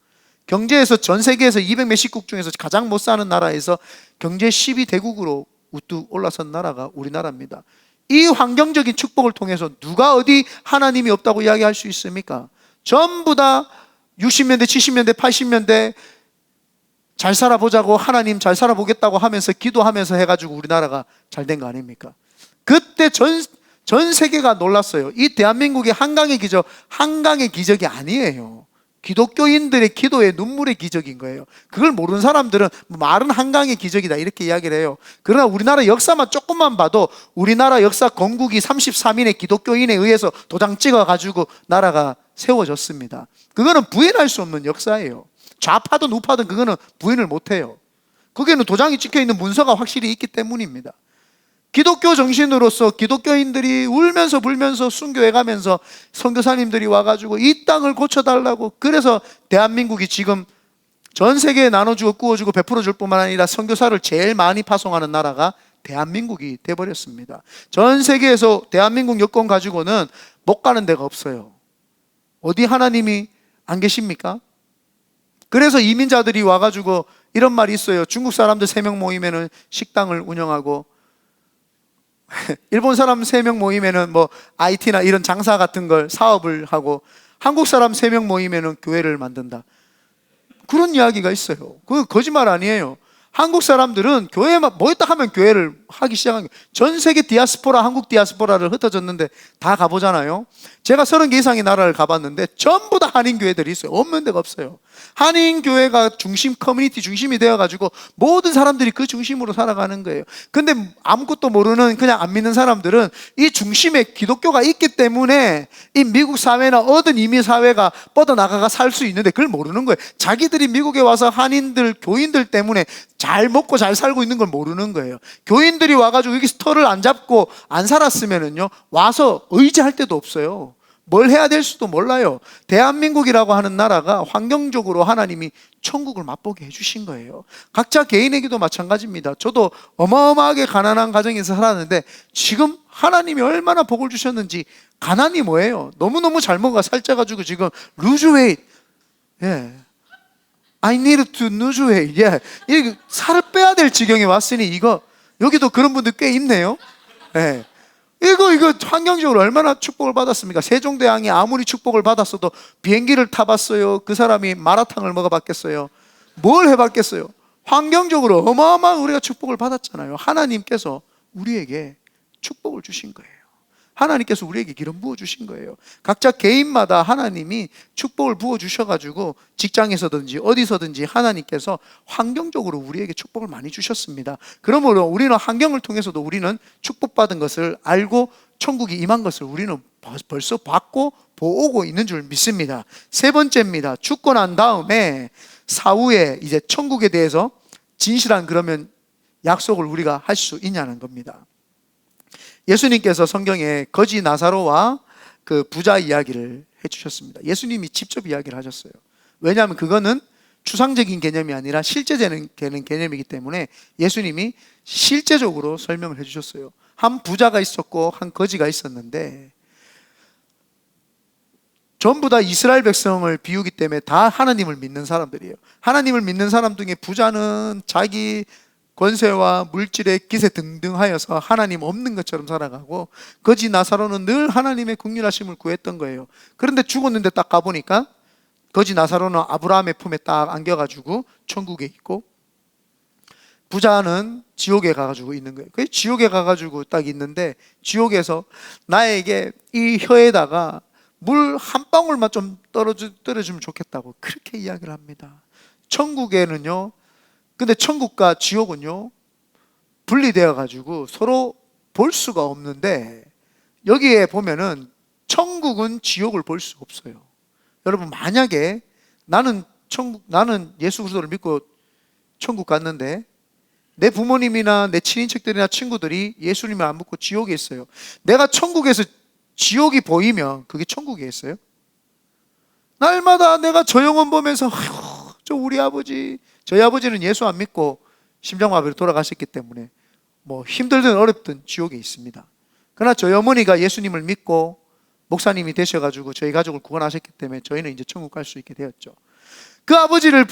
경제에서 전 세계에서 200 몇십국 중에서 가장 못 사는 나라에서 경제 12대국으로 우뚝 올라선 나라가 우리나라입니다. 이 환경적인 축복을 통해서 누가 어디 하나님이 없다고 이야기할 수 있습니까? 전부 다 60년대, 70년대, 80년대 잘 살아보자고, 하나님 잘 살아보겠다고 하면서 기도하면서 해가지고 우리나라가 잘 된 거 아닙니까? 그때 전 세계가 놀랐어요. 이 대한민국의 한강의 기적, 한강의 기적이 아니에요. 기독교인들의 기도의 눈물의 기적인 거예요. 그걸 모르는 사람들은 말은 한강의 기적이다 이렇게 이야기를 해요. 그러나 우리나라 역사만 조금만 봐도 우리나라 역사 건국이 33인의 기독교인에 의해서 도장 찍어가지고 나라가 세워졌습니다. 그거는 부인할 수 없는 역사예요. 좌파든 우파든 그거는 부인을 못해요. 거기에는 도장이 찍혀있는 문서가 확실히 있기 때문입니다. 기독교 정신으로서 기독교인들이 울면서 불면서 순교해 가면서 선교사님들이 와가지고 이 땅을 고쳐달라고, 그래서 대한민국이 지금 전 세계에 나눠주고 구워주고 베풀어줄 뿐만 아니라 선교사를 제일 많이 파송하는 나라가 대한민국이 돼버렸습니다. 전 세계에서 대한민국 여권 가지고는 못 가는 데가 없어요. 어디 하나님이 안 계십니까? 그래서 이민자들이 와가지고 이런 말이 있어요. 중국 사람들 3명 모이면은 식당을 운영하고, 일본 사람 3명 모이면은 뭐 IT나 이런 장사 같은 걸 사업을 하고, 한국 사람 3명 모이면은 교회를 만든다, 그런 이야기가 있어요. 그거 거짓말 아니에요. 한국 사람들은 교회만 모였다 하면 교회를 하기 시작한 거예요. 전 세계 디아스포라, 한국 디아스포라를 흩어졌는데 다 가보잖아요. 제가 30개 이상의 나라를 가봤는데 전부 다 한인교회들이 있어요. 없는 데가 없어요. 한인교회가 중심, 커뮤니티 중심이 되어가지고 모든 사람들이 그 중심으로 살아가는 거예요. 근데 아무것도 모르는 그냥 안 믿는 사람들은 이 중심에 기독교가 있기 때문에 이 미국 사회나 어떤 이민 사회가 뻗어나가가 살 수 있는데 그걸 모르는 거예요. 자기들이 미국에 와서 한인들, 교인들 때문에 잘 먹고 잘 살고 있는 걸 모르는 거예요. 교인들이 와가지고 여기서 터를 안 잡고 안 살았으면은요, 와서 의지할 데도 없어요. 뭘 해야 될 수도 몰라요. 대한민국이라고 하는 나라가 환경적으로 하나님이 천국을 맛보게 해주신 거예요. 각자 개인에게도 마찬가지입니다. 저도 어마어마하게 가난한 가정에서 살았는데 지금 하나님이 얼마나 복을 주셨는지. 가난이 뭐예요? 너무너무 잘 먹어 살쪄가지고 지금 lose weight. 예. I need to lose weight. 예. 이 살을 빼야 될 지경에 왔으니 이거 여기도 그런 분들 꽤 있네요. 예. 이거 환경적으로 얼마나 축복을 받았습니까? 세종대왕이 아무리 축복을 받았어도 비행기를 타봤어요? 그 사람이 마라탕을 먹어봤겠어요? 뭘 해봤겠어요? 환경적으로 어마어마한 우리가 축복을 받았잖아요. 하나님께서 우리에게 축복을 주신 거예요. 하나님께서 우리에게 기름 부어주신 거예요. 각자 개인마다 하나님이 축복을 부어주셔가지고 직장에서든지 어디서든지 하나님께서 환경적으로 우리에게 축복을 많이 주셨습니다. 그러므로 우리는 환경을 통해서도 우리는 축복받은 것을 알고 천국이 임한 것을 우리는 벌써 받고 보고 있는 줄 믿습니다. 세 번째입니다. 죽고 난 다음에 사후에 이제 천국에 대해서 진실한 그러면 약속을 우리가 할 수 있냐는 겁니다. 예수님께서 성경에 거지 나사로와 그 부자 이야기를 해주셨습니다. 예수님이 직접 이야기를 하셨어요. 왜냐하면 그거는 추상적인 개념이 아니라 실제되는 개념이기 때문에 예수님이 실제적으로 설명을 해주셨어요. 한 부자가 있었고 한 거지가 있었는데 전부 다 이스라엘 백성을 비우기 때문에 다 하나님을 믿는 사람들이에요. 하나님을 믿는 사람 중에 부자는 자기 권세와 물질의 기세 등등하여서 하나님 없는 것처럼 살아가고 거지 나사로는 늘 하나님의 긍휼하심을 구했던 거예요. 그런데 죽었는데 딱 가보니까 거지 나사로는 아브라함의 품에 딱 안겨가지고 천국에 있고 부자는 지옥에 가가지고 있는 거예요. 그 지옥에 가가지고 딱 있는데 지옥에서 나에게 이 혀에다가 물 한 방울만 좀 떨어주면 좋겠다고 그렇게 이야기를 합니다. 천국에는요, 근데 천국과 지옥은요 분리되어 가지고 서로 볼 수가 없는데 여기에 보면은 천국은 지옥을 볼 수 없어요. 여러분 만약에 나는 예수 그리스도를 믿고 천국 갔는데 내 부모님이나 내 친인척들이나 친구들이 예수님을 안 믿고 지옥에 있어요. 내가 천국에서 지옥이 보이면 그게 천국이겠어요? 날마다 내가 저 영혼 보면서 저 우리 아버지, 저희 아버지는 예수 안 믿고 심장마비로 돌아가셨기 때문에 뭐 힘들든 어렵든 지옥에 있습니다. 그러나 저희 어머니가 예수님을 믿고 목사님이 되셔가지고 저희 가족을 구원하셨기 때문에 저희는 이제 천국 갈 수 있게 되었죠.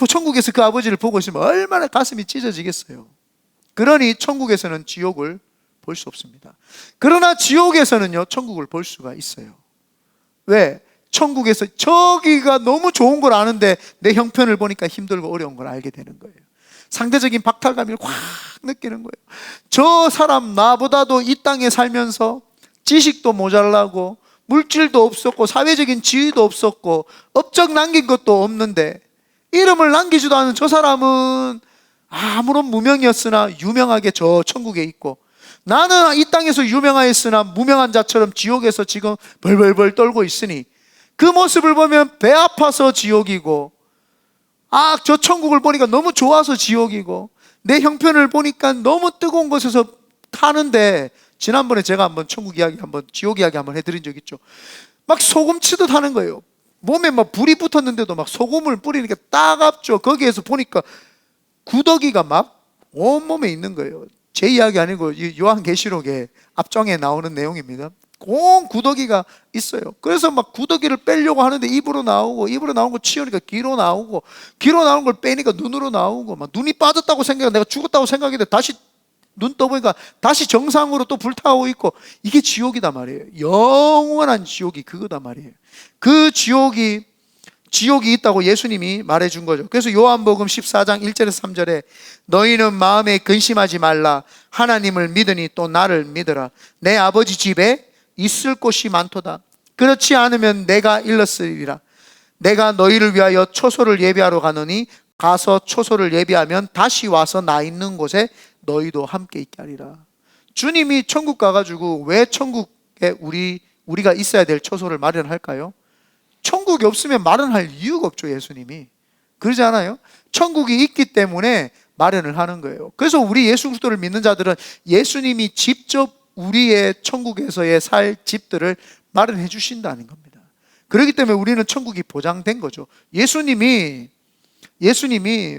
천국에서 그 아버지를 보고 있으면 얼마나 가슴이 찢어지겠어요. 그러니 천국에서는 지옥을 볼 수 없습니다. 그러나 지옥에서는요 천국을 볼 수가 있어요. 왜? 천국에서 저기가 너무 좋은 걸 아는데 내 형편을 보니까 힘들고 어려운 걸 알게 되는 거예요. 상대적인 박탈감을 확 느끼는 거예요. 저 사람 나보다도 이 땅에 살면서 지식도 모자라고 물질도 없었고 사회적인 지위도 없었고 업적 남긴 것도 없는데 이름을 남기지도 않은 저 사람은 아무런 무명이었으나 유명하게 저 천국에 있고 나는 이 땅에서 유명하였으나 무명한 자처럼 지옥에서 지금 벌벌벌 떨고 있으니 그 모습을 보면 배 아파서 지옥이고 저 천국을 보니까 너무 좋아서 지옥이고 내 형편을 보니까 너무 뜨거운 곳에서 타는데 지난번에 제가 한번 지옥 이야기 한번 해드린 적 있죠. 막 소금 치듯 하는 거예요. 몸에 막 불이 붙었는데도 막 소금을 뿌리니까 따갑죠. 거기에서 보니까 구더기가 막 온몸에 있는 거예요. 제 이야기 아니고 요한계시록의 앞장에 나오는 내용입니다. 온 구더기가 있어요. 그래서 막 구더기를 빼려고 하는데 입으로 나온 거 치우니까 귀로 나오고 귀로 나온 걸 빼니까 눈으로 나오고 막 눈이 빠졌다고 생각해 내가 죽었다고 생각했는데 다시 눈 떠보니까 다시 정상으로 또 불타오고 있고 이게 지옥이다 말이에요. 영원한 지옥이 그거다 말이에요. 그 지옥이 있다고 예수님이 말해준 거죠. 그래서 요한복음 14장 1절에서 3절에 너희는 마음에 근심하지 말라. 하나님을 믿으니 또 나를 믿으라. 내 아버지 집에 있을 곳이 많도다. 그렇지 않으면 내가 일렀으리라. 내가 너희를 위하여 초소를 예비하러 가노니 가서 초소를 예비하면 다시 와서 나 있는 곳에 너희도 함께 있게 하리라. 주님이 천국 가가지고 왜 천국에 우리가 있어야 될 초소를 마련할까요? 천국이 없으면 마련할 이유가 없죠. 예수님이 그러지 않아요? 천국이 있기 때문에 마련을 하는 거예요. 그래서 우리 예수 그리스도를 믿는 자들은 예수님이 직접 우리의 천국에서의 살 집들을 마련해 주신다는 겁니다. 그렇기 때문에 우리는 천국이 보장된 거죠. 예수님이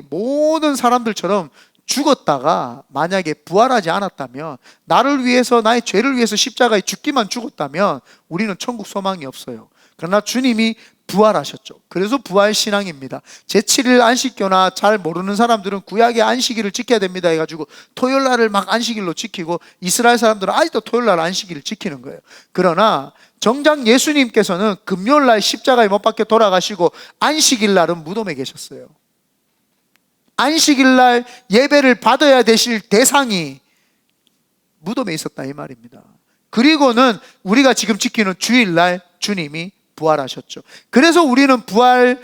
모든 사람들처럼 죽었다가 만약에 부활하지 않았다면, 나를 위해서, 나의 죄를 위해서 십자가에 죽기만 죽었다면 우리는 천국 소망이 없어요. 그러나 주님이 부활하셨죠. 그래서 부활신앙입니다. 제7일 안식교나 잘 모르는 사람들은 구약의 안식일을 지켜야 됩니다 해가지고 토요일날을 막 안식일로 지키고, 이스라엘 사람들은 아직도 토요일날 안식일을 지키는 거예요. 그러나 정작 예수님께서는 금요일날 십자가에 못 박혀 돌아가시고 안식일날은 무덤에 계셨어요. 안식일날 예배를 받아야 되실 대상이 무덤에 있었다 이 말입니다. 그리고는 우리가 지금 지키는 주일날 주님이 부활하셨죠. 그래서 우리는 부활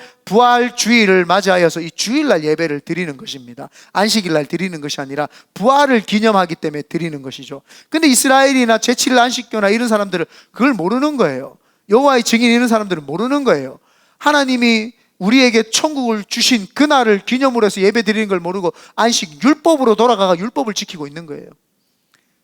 주일을 맞이하여서 이 주일날 예배를 드리는 것입니다. 안식일날 드리는 것이 아니라 부활을 기념하기 때문에 드리는 것이죠. 근데 이스라엘이나 제7일 안식교나 이런 사람들은 그걸 모르는 거예요. 여호와의 증인 이런 사람들은 모르는 거예요. 하나님이 우리에게 천국을 주신 그날을 기념으로 해서 예배 드리는 걸 모르고 안식 율법으로 돌아가가 율법을 지키고 있는 거예요.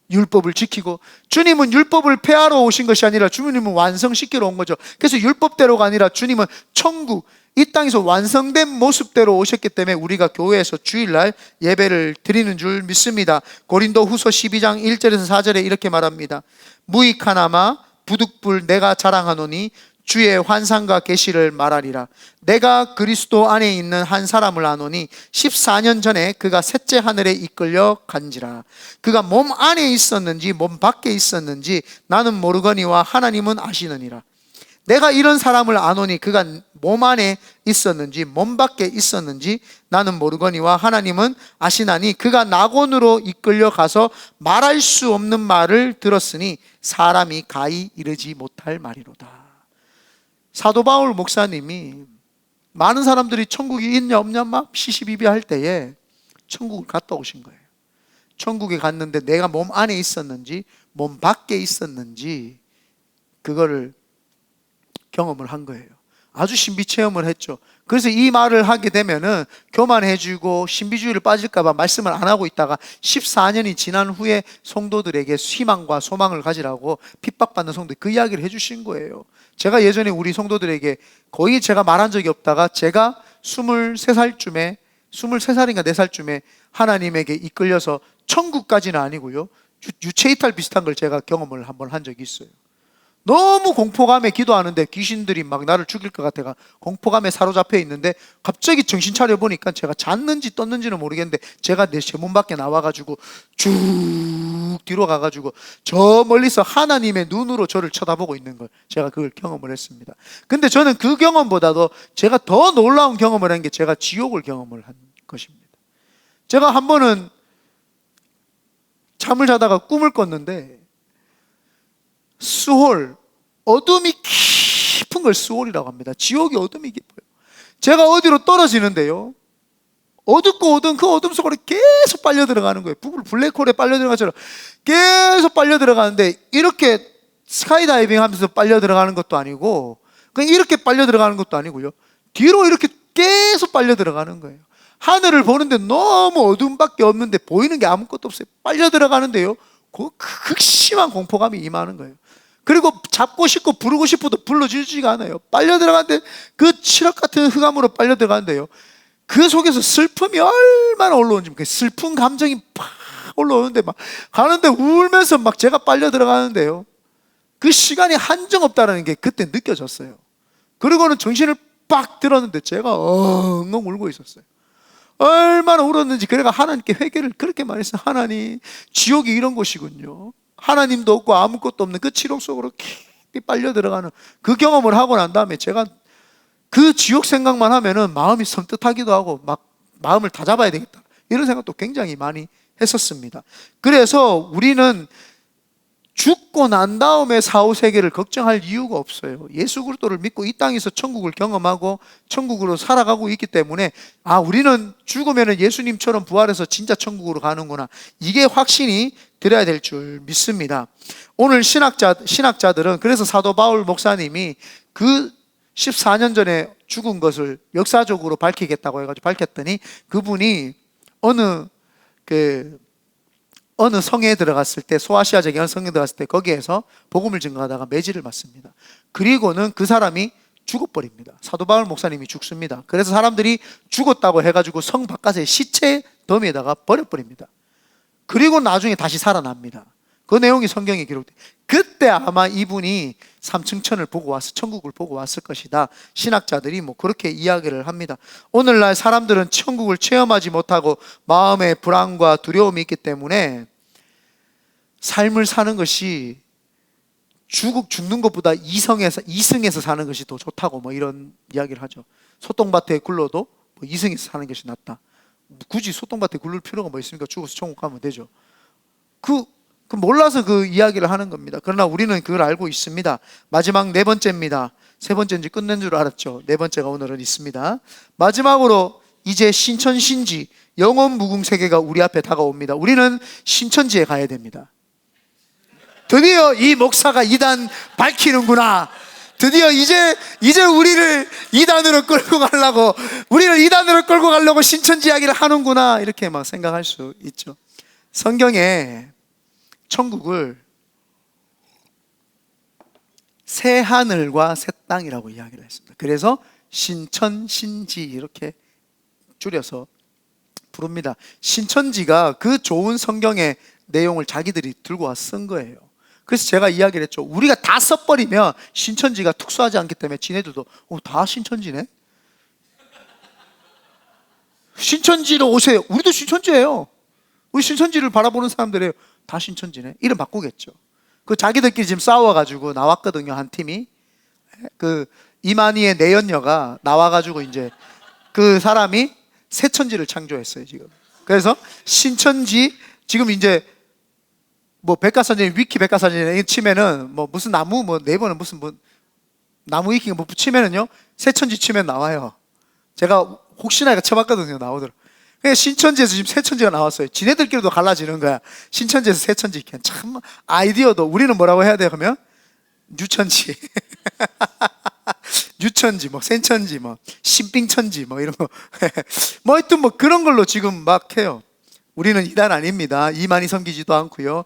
율법을 지키고, 주님은 율법을 폐하러 오신 것이 아니라 주님은 완성시키러 온 거죠. 그래서 율법대로가 아니라 주님은 천국, 이 땅에서 완성된 모습대로 오셨기 때문에 우리가 교회에서 주일날 예배를 드리는 줄 믿습니다. 고린도 후서 12장 1절에서 4절에 이렇게 말합니다. 무익하나마 부득불 내가 자랑하노니 주의 환상과 계시를 말하리라. 내가 그리스도 안에 있는 한 사람을 아노니 14년 전에 그가 셋째 하늘에 이끌려 간지라. 그가 몸 안에 있었는지 몸 밖에 있었는지 나는 모르거니와 하나님은 아시느니라. 내가 이런 사람을 아노니 그가 몸 안에 있었는지 몸 밖에 있었는지 나는 모르거니와 하나님은 아시나니 그가 낙원으로 이끌려 가서 말할 수 없는 말을 들었으니 사람이 가히 이르지 못할 말이로다. 사도 바울 목사님이 많은 사람들이 천국이 있냐 없냐 막 시시비비할 때에 천국을 갔다 오신 거예요. 천국에 갔는데 내가 몸 안에 있었는지 몸 밖에 있었는지 그거를 경험을 한 거예요. 아주 신비 체험을 했죠. 그래서 이 말을 하게 되면은 교만해지고 신비주의를 빠질까봐 말씀을 안 하고 있다가 14년이 지난 후에 성도들에게 희망과 소망을 가지라고 핍박받는 성도들 그 이야기를 해주신 거예요. 제가 예전에 우리 성도들에게 거의 제가 말한 적이 없다가 제가 23살인가 4살쯤에 하나님에게 이끌려서 천국까지는 아니고요, 유체이탈 비슷한 걸 제가 경험을 한번 한 적이 있어요. 너무 공포감에 기도하는데 귀신들이 막 나를 죽일 것 같아가 공포감에 사로잡혀 있는데 갑자기 정신 차려 보니까 제가 잤는지 떴는지는 모르겠는데 제가 내 문 밖에 나와가지고 쭉 뒤로 가가지고 저 멀리서 하나님의 눈으로 저를 쳐다보고 있는 걸 제가 그걸 경험을 했습니다. 근데 저는 그 경험보다도 제가 더 놀라운 경험을 한 게 제가 지옥을 경험을 한 것입니다. 제가 한 번은 잠을 자다가 꿈을 꿨는데 스홀, 어둠이 깊은 걸 스홀이라고 합니다. 지옥이 어둠이 깊어요. 제가 어디로 떨어지는데요, 어둡고 어두운 그 어둠 속으로 계속 빨려 들어가는 거예요. 블랙홀에 빨려 들어가처럼 계속 빨려 들어가는데, 이렇게 스카이다이빙 하면서 빨려 들어가는 것도 아니고 그냥 이렇게 빨려 들어가는 것도 아니고요, 뒤로 이렇게 계속 빨려 들어가는 거예요. 하늘을 보는데 너무 어둠밖에 없는데 보이는 게 아무것도 없어요. 빨려 들어가는데요, 그 극심한 공포감이 임하는 거예요. 그리고 잡고 싶고 부르고 싶어도 불러주지가 않아요. 빨려 들어가는데 그 칠흑 같은 흑암으로 빨려 들어가는데요, 그 속에서 슬픔이 얼마나 올라오는지, 그 슬픈 감정이 팍 올라오는데 막 가는데 울면서 막 제가 빨려 들어가는데요, 그 시간이 한정없다는 게 그때 느껴졌어요. 그리고는 정신을 빡 들었는데 제가 엉엉 울고 있었어요. 얼마나 울었는지. 그래가 하나님께 회개를 그렇게 많이 했어요. 하나님, 지옥이 이런 곳이군요. 하나님도 없고 아무것도 없는 그 지옥 속으로 깊이 빨려 들어가는 그 경험을 하고 난 다음에 제가 그 지옥 생각만 하면은 마음이 섬뜩하기도 하고 막 마음을 다 잡아야 되겠다 이런 생각도 굉장히 많이 했었습니다. 그래서 우리는 죽고 난 다음에 사후세계를 걱정할 이유가 없어요. 예수 그리스도를 믿고 이 땅에서 천국을 경험하고 천국으로 살아가고 있기 때문에 우리는 죽으면 예수님처럼 부활해서 진짜 천국으로 가는구나, 이게 확신이 들어야 될 줄 믿습니다. 오늘 신학자들은 그래서 사도 바울 목사님이 그 14년 전에 죽은 것을 역사적으로 밝히겠다고 해가지고 밝혔더니 그분이 어느 성에 들어갔을 때, 소아시아 지역의 어느 성에 들어갔을 때 거기에서 복음을 증거하다가 매질을 맞습니다. 그리고는 그 사람이 죽어버립니다. 사도 바울 목사님이 죽습니다. 그래서 사람들이 죽었다고 해가지고 성 바깥에 시체 더미에다가 버려버립니다. 그리고 나중에 다시 살아납니다. 그 내용이 성경에 기록돼. 그때 아마 이분이 삼층천을 보고 와서 천국을 보고 왔을 것이다. 신학자들이 뭐 그렇게 이야기를 합니다. 오늘날 사람들은 천국을 체험하지 못하고 마음에 불안과 두려움이 있기 때문에 삶을 사는 것이 죽는 것보다 이승에서 사는 것이 더 좋다고 뭐 이런 이야기를 하죠. 소똥밭에 굴러도 뭐 이승에서 사는 것이 낫다. 굳이 소똥밭에 굴릴 필요가 뭐 있습니까? 죽어서 천국 가면 되죠. 그 몰라서 그 이야기를 하는 겁니다. 그러나 우리는 그걸 알고 있습니다. 마지막 네 번째입니다. 세 번째인지 끝낸 줄 알았죠. 네 번째가 오늘은 있습니다. 마지막으로 이제 신천신지 영원 무궁 세계가 우리 앞에 다가옵니다. 우리는 신천지에 가야 됩니다. 드디어 이 목사가 이단 밝히는구나. 드디어 이제 우리를 이단으로 끌고 가려고, 우리를 이단으로 끌고 가려고 신천지 이야기를 하는구나. 이렇게 막 생각할 수 있죠. 성경에 천국을 새 하늘과 새 땅이라고 이야기를 했습니다. 그래서 신천신지 이렇게 줄여서 부릅니다. 신천지가 그 좋은 성경의 내용을 자기들이 들고 와서 쓴 거예요. 그래서 제가 이야기를 했죠. 우리가 다 써버리면 신천지가 특수하지 않기 때문에 지네들도 다 신천지네? 신천지로 오세요. 우리도 신천지예요. 우리 신천지를 바라보는 사람들이에요. 다 신천지네. 이름 바꾸겠죠. 그 자기들끼리 지금 싸워가지고 나왔거든요. 한 팀이. 그 이만희의 내연녀가 나와가지고 이제 그 사람이 새천지를 창조했어요 지금. 그래서 신천지 지금 이제 뭐 백과사전 위키 백과사전에 치면은 뭐 무슨 나무 뭐 네번은 무슨 뭐 나무 위키 뭐 치면은요 새천지 치면 나와요. 제가 혹시나 이거 쳐봤거든요. 나오더라고. 그러니까 신천지에서 지금 새천지가 나왔어요. 지네들끼리도 갈라지는 거야. 신천지에서 새천지. 참 아이디어도 우리는 뭐라고 해야 돼요? 그러면 뉴천지, 뉴천지, 뭐 센천지, 뭐 신빙천지, 뭐 이런 거, 뭐 하여튼 뭐 그런 걸로 지금 막 해요. 우리는 이단 아닙니다. 이만희 섬기지도 않고요.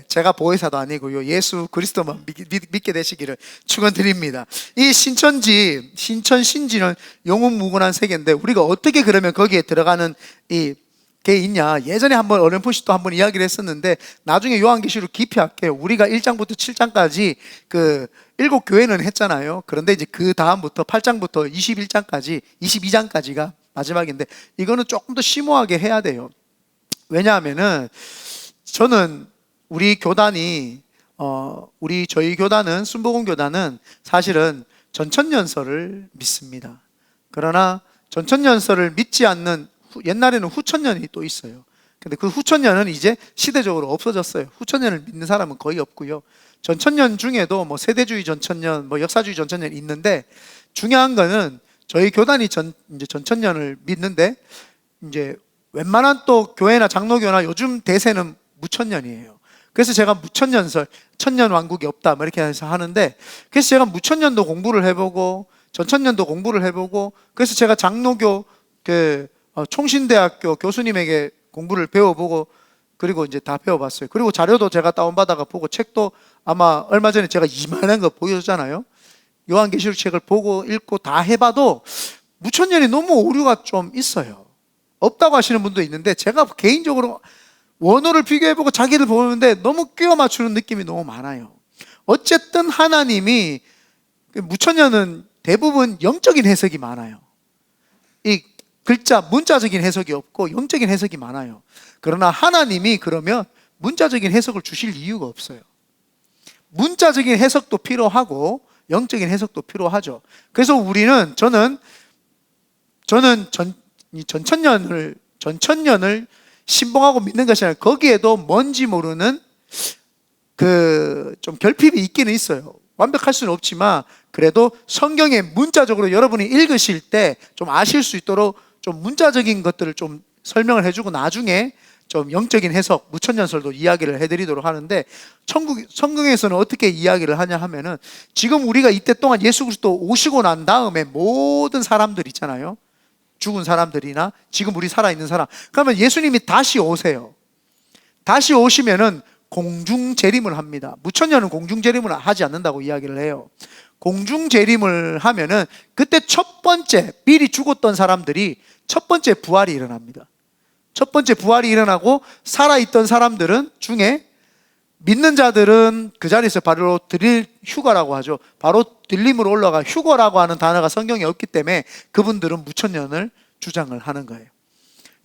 제가 보혜사도 아니고요. 예수 그리스도만 믿게 되시기를 축원드립니다. 이 신천신지는 영원무궁한 세계인데 우리가 어떻게 그러면 거기에 들어가는 게 있냐? 예전에 한번 어렴풋이 또 한번 이야기를 했었는데 나중에 요한계시록 깊이 할게요. 우리가 1장부터 7장까지 그 7교회는 했잖아요. 그런데 이제 그 다음부터 8장부터 21장까지 22장까지가 마지막인데 이거는 조금 더 심오하게 해야 돼요. 왜냐하면은 저는 우리 교단이 저희 교단은 순복음교단은 사실은 전천년설을 믿습니다. 그러나 전천년설을 믿지 않는 옛날에는 후천년이 또 있어요. 근데 그 후천년은 이제 시대적으로 없어졌어요. 후천년을 믿는 사람은 거의 없고요. 전천년 중에도 뭐 세대주의 전천년, 뭐 역사주의 전천년 있는데 중요한 거는 저희 교단이 이제 전천년을 믿는데 이제 웬만한 또 교회나 장로교나 요즘 대세는 무천년이에요. 그래서 제가 무천년설, 천년왕국이 없다 뭐 이렇게 해서 하는데 그래서 제가 무천년도 공부를 해보고 전천년도 공부를 해보고 그래서 제가 장로교 총신대학교 교수님에게 공부를 배워보고 그리고 이제 다 배워봤어요. 그리고 자료도 제가 다운받아가 보고 책도 아마 얼마 전에 제가 이만한 거 보여줬잖아요. 요한계시록 책을 보고 읽고 다 해봐도 무천년이 너무 오류가 좀 있어요. 없다고 하시는 분도 있는데 제가 개인적으로 원어를 비교해보고 자기를 보는데 너무 끼워 맞추는 느낌이 너무 많아요. 어쨌든 하나님이 무천년은 대부분 영적인 해석이 많아요. 이 글자 문자적인 해석이 없고 영적인 해석이 많아요. 그러나 하나님이 그러면 문자적인 해석을 주실 이유가 없어요. 문자적인 해석도 필요하고 영적인 해석도 필요하죠. 그래서 저는 전천년을 신봉하고 믿는 것이 아니라 거기에도 뭔지 모르는 좀 결핍이 있기는 있어요. 완벽할 수는 없지만 그래도 성경에 문자적으로 여러분이 읽으실 때 좀 아실 수 있도록 좀 문자적인 것들을 좀 설명을 해주고 나중에 좀 영적인 해석, 무천년설도 이야기를 해드리도록 하는데 성경에서는 어떻게 이야기를 하냐 하면은 지금 우리가 이때 동안 예수 그리스도 오시고 난 다음에 모든 사람들 있잖아요. 죽은 사람들이나 지금 우리 살아있는 사람. 그러면 예수님이 다시 오세요. 다시 오시면은 공중재림을 합니다. 무천년은 공중재림을 하지 않는다고 이야기를 해요. 공중 재림을 하면은 그때 첫 번째 미리 죽었던 사람들이 첫 번째 부활이 일어납니다. 첫 번째 부활이 일어나고 살아있던 사람들은 중에 믿는 자들은 그 자리에서 바로 드릴 휴거라고 하죠. 바로 들림으로 올라가 휴거라고 하는 단어가 성경에 없기 때문에 그분들은 무천년을 주장을 하는 거예요.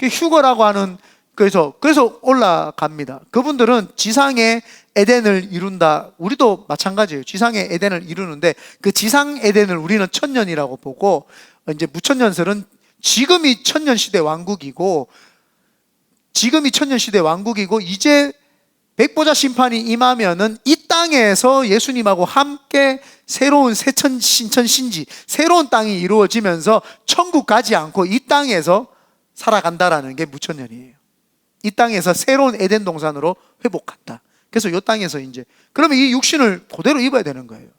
휴거라고 하는 그래서 올라갑니다. 그분들은 지상의 에덴을 이룬다. 우리도 마찬가지예요. 지상의 에덴을 이루는데 그 지상 에덴을 우리는 천년이라고 보고 이제 무천년설은 지금이 천년 시대 왕국이고 이제 백보자 심판이 임하면은 이 땅에서 예수님하고 함께 새로운 새천 신천 신지 새로운 땅이 이루어지면서 천국 가지 않고 이 땅에서 살아간다라는 게 무천년이에요. 이 땅에서 새로운 에덴 동산으로 회복한다. 그래서 이 땅에서 이제 그러면 이 육신을 그대로 입어야 되는 거예요.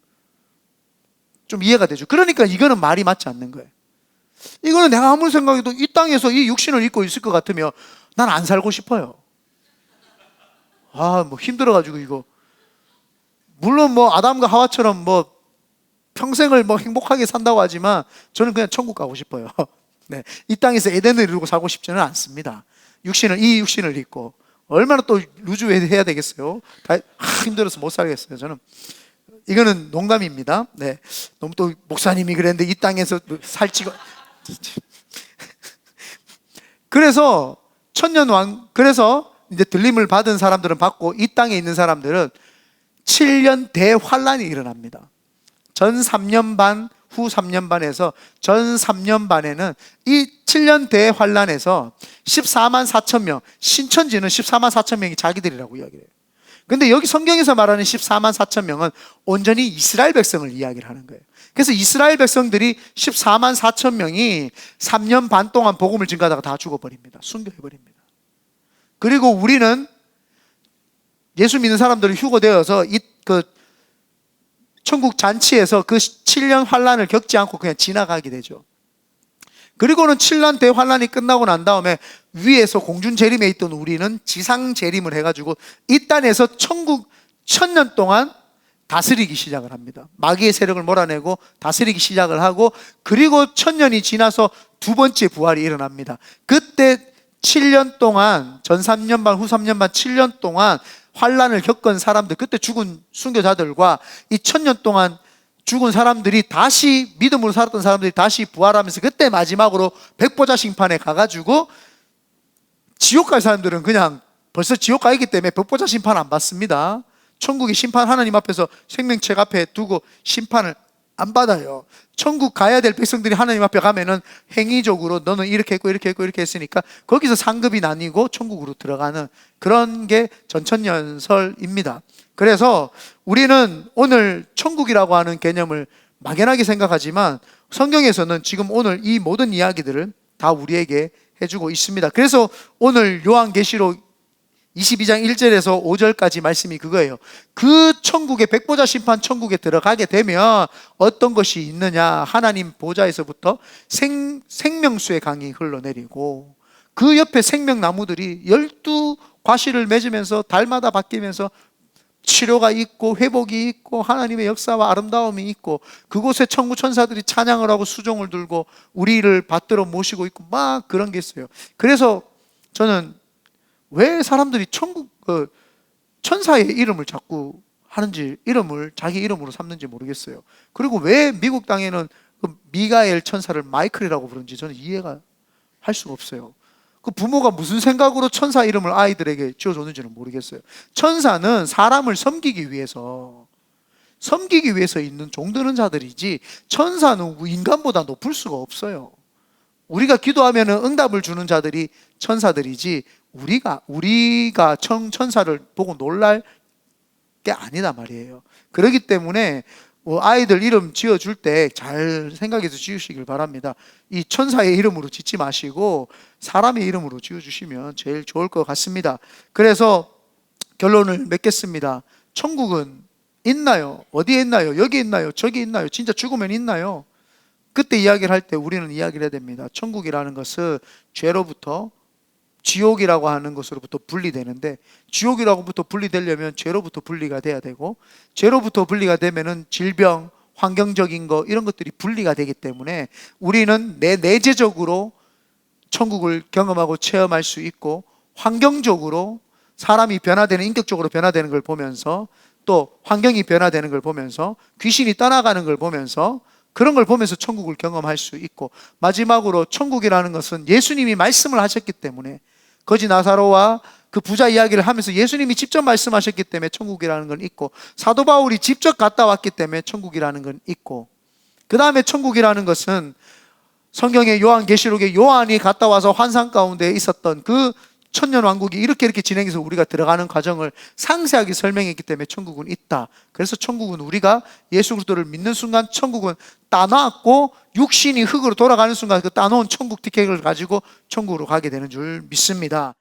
좀 이해가 되죠? 그러니까 이거는 말이 맞지 않는 거예요. 이거는 내가 아무리 생각해도 이 땅에서 이 육신을 입고 있을 것 같으면 난 안 살고 싶어요. 뭐 힘들어가지고 이거. 물론 뭐 아담과 하와처럼 뭐 평생을 뭐 행복하게 산다고 하지만 저는 그냥 천국 가고 싶어요. 네, 이 땅에서 에덴을 이루고 살고 싶지는 않습니다. 이 육신을 입고 얼마나 또 루즈해야 되겠어요. 힘들어서 못 살겠어요. 저는 이거는 농담입니다. 네, 너무 또 목사님이 그랬는데 이 땅에서 살찌고 그래서 그래서 이제 들림을 받은 사람들은 받고 이 땅에 있는 사람들은 7년 대환란이 일어납니다. 전 3년 반, 후 3년 반에서 전 3년 반에는 이 7년 대환란에서 14만 4천 명, 신천지는 14만 4천 명이 자기들이라고 이야기해요. 근데 여기 성경에서 말하는 14만 4천 명은 온전히 이스라엘 백성을 이야기를 하는 거예요. 그래서 이스라엘 백성들이 14만 4천 명이 3년 반 동안 복음을 증거하다가 다 죽어버립니다. 순교해버립니다. 그리고 우리는 예수 믿는 사람들이 휴거되어서 그 천국 잔치에서 그 7년 환란을 겪지 않고 그냥 지나가게 되죠. 그리고는 7년 대환란이 끝나고 난 다음에 위에서 공중 재림에 있던 우리는 지상 재림을 해가지고 이 땅에서 천국 1000년 동안 다스리기 시작을 합니다. 마귀의 세력을 몰아내고 다스리기 시작을 하고 그리고 1000년이 지나서 두 번째 부활이 일어납니다. 그때 7년 동안 전 3년 반, 후 3년 반 7년 동안 환란을 겪은 사람들, 그때 죽은 순교자들과 이 1000년 동안 죽은 사람들이 다시 믿음으로 살았던 사람들이 다시 부활하면서 그때 마지막으로 백보자 심판에 가가지고 지옥 갈 사람들은 그냥 벌써 지옥 가 있기 때문에 백보자 심판 안 받습니다. 천국의 심판 하나님 앞에서 생명책 앞에 두고 심판을 안 받아요. 천국 가야 될 백성들이 하나님 앞에 가면은 행위적으로 너는 이렇게 했고 이렇게 했고 이렇게 했으니까 거기서 상급이 나뉘고 천국으로 들어가는 그런 게 전천년설입니다. 그래서 우리는 오늘 천국이라고 하는 개념을 막연하게 생각하지만 성경에서는 지금 오늘 이 모든 이야기들을 다 우리에게 해주고 있습니다. 그래서 오늘 요한계시록 22장 1절에서 5절까지 말씀이 그거예요. 그 천국의 백보자 심판 천국에 들어가게 되면 어떤 것이 있느냐, 하나님 보좌에서부터 생명수의 강이 흘러내리고 그 옆에 생명나무들이 12과실을 맺으면서 달마다 바뀌면서 치료가 있고 회복이 있고 하나님의 역사와 아름다움이 있고 그곳에 천구 천사들이 찬양을 하고 수종을 들고 우리를 받들어 모시고 있고 막 그런 게 있어요. 그래서 저는 왜 사람들이 천사의 이름을 자꾸 하는지, 이름을 자기 이름으로 삼는지 모르겠어요. 그리고 왜 미국 땅에는 그 미가엘 천사를 마이클이라고 부르는지 저는 이해가 할 수가 없어요. 그 부모가 무슨 생각으로 천사 이름을 아이들에게 지어줬는지는 모르겠어요. 천사는 사람을 섬기기 위해서 있는 종드는 자들이지 천사는 인간보다 높을 수가 없어요. 우리가 기도하면 응답을 주는 자들이 천사들이지 우리가 천사를 보고 놀랄 게 아니다 말이에요. 그렇기 때문에 아이들 이름 지어줄 때 잘 생각해서 지으시길 바랍니다. 이 천사의 이름으로 짓지 마시고 사람의 이름으로 지어주시면 제일 좋을 것 같습니다. 그래서 결론을 맺겠습니다. 천국은 있나요? 어디에 있나요? 여기 있나요? 저기 있나요? 진짜 죽으면 있나요? 그때 이야기를 할 때 우리는 이야기를 해야 됩니다. 천국이라는 것은 죄로부터 지옥이라고 하는 것으로부터 분리되는데 지옥이라고부터 분리되려면 죄로부터 분리가 돼야 되고 죄로부터 분리가 되면은 질병, 환경적인 거 이런 것들이 분리가 되기 때문에 우리는 내재적으로 천국을 경험하고 체험할 수 있고, 환경적으로 사람이 변화되는, 인격적으로 변화되는 걸 보면서, 또 환경이 변화되는 걸 보면서, 귀신이 떠나가는 걸 보면서, 그런 걸 보면서 천국을 경험할 수 있고, 마지막으로 천국이라는 것은 예수님이 말씀을 하셨기 때문에, 거지 나사로와 그 부자 이야기를 하면서 예수님이 직접 말씀하셨기 때문에 천국이라는 건 있고, 사도 바울이 직접 갔다 왔기 때문에 천국이라는 건 있고, 그 다음에 천국이라는 것은 성경의 요한계시록에 요한이 갔다 와서 환상 가운데 있었던 그 천년왕국이 이렇게 진행해서 우리가 들어가는 과정을 상세하게 설명했기 때문에 천국은 있다. 그래서 천국은 우리가 예수 그리스도를 믿는 순간 천국은 따놨고, 육신이 흙으로 돌아가는 순간 그 따놓은 천국 티켓을 가지고 천국으로 가게 되는 줄 믿습니다.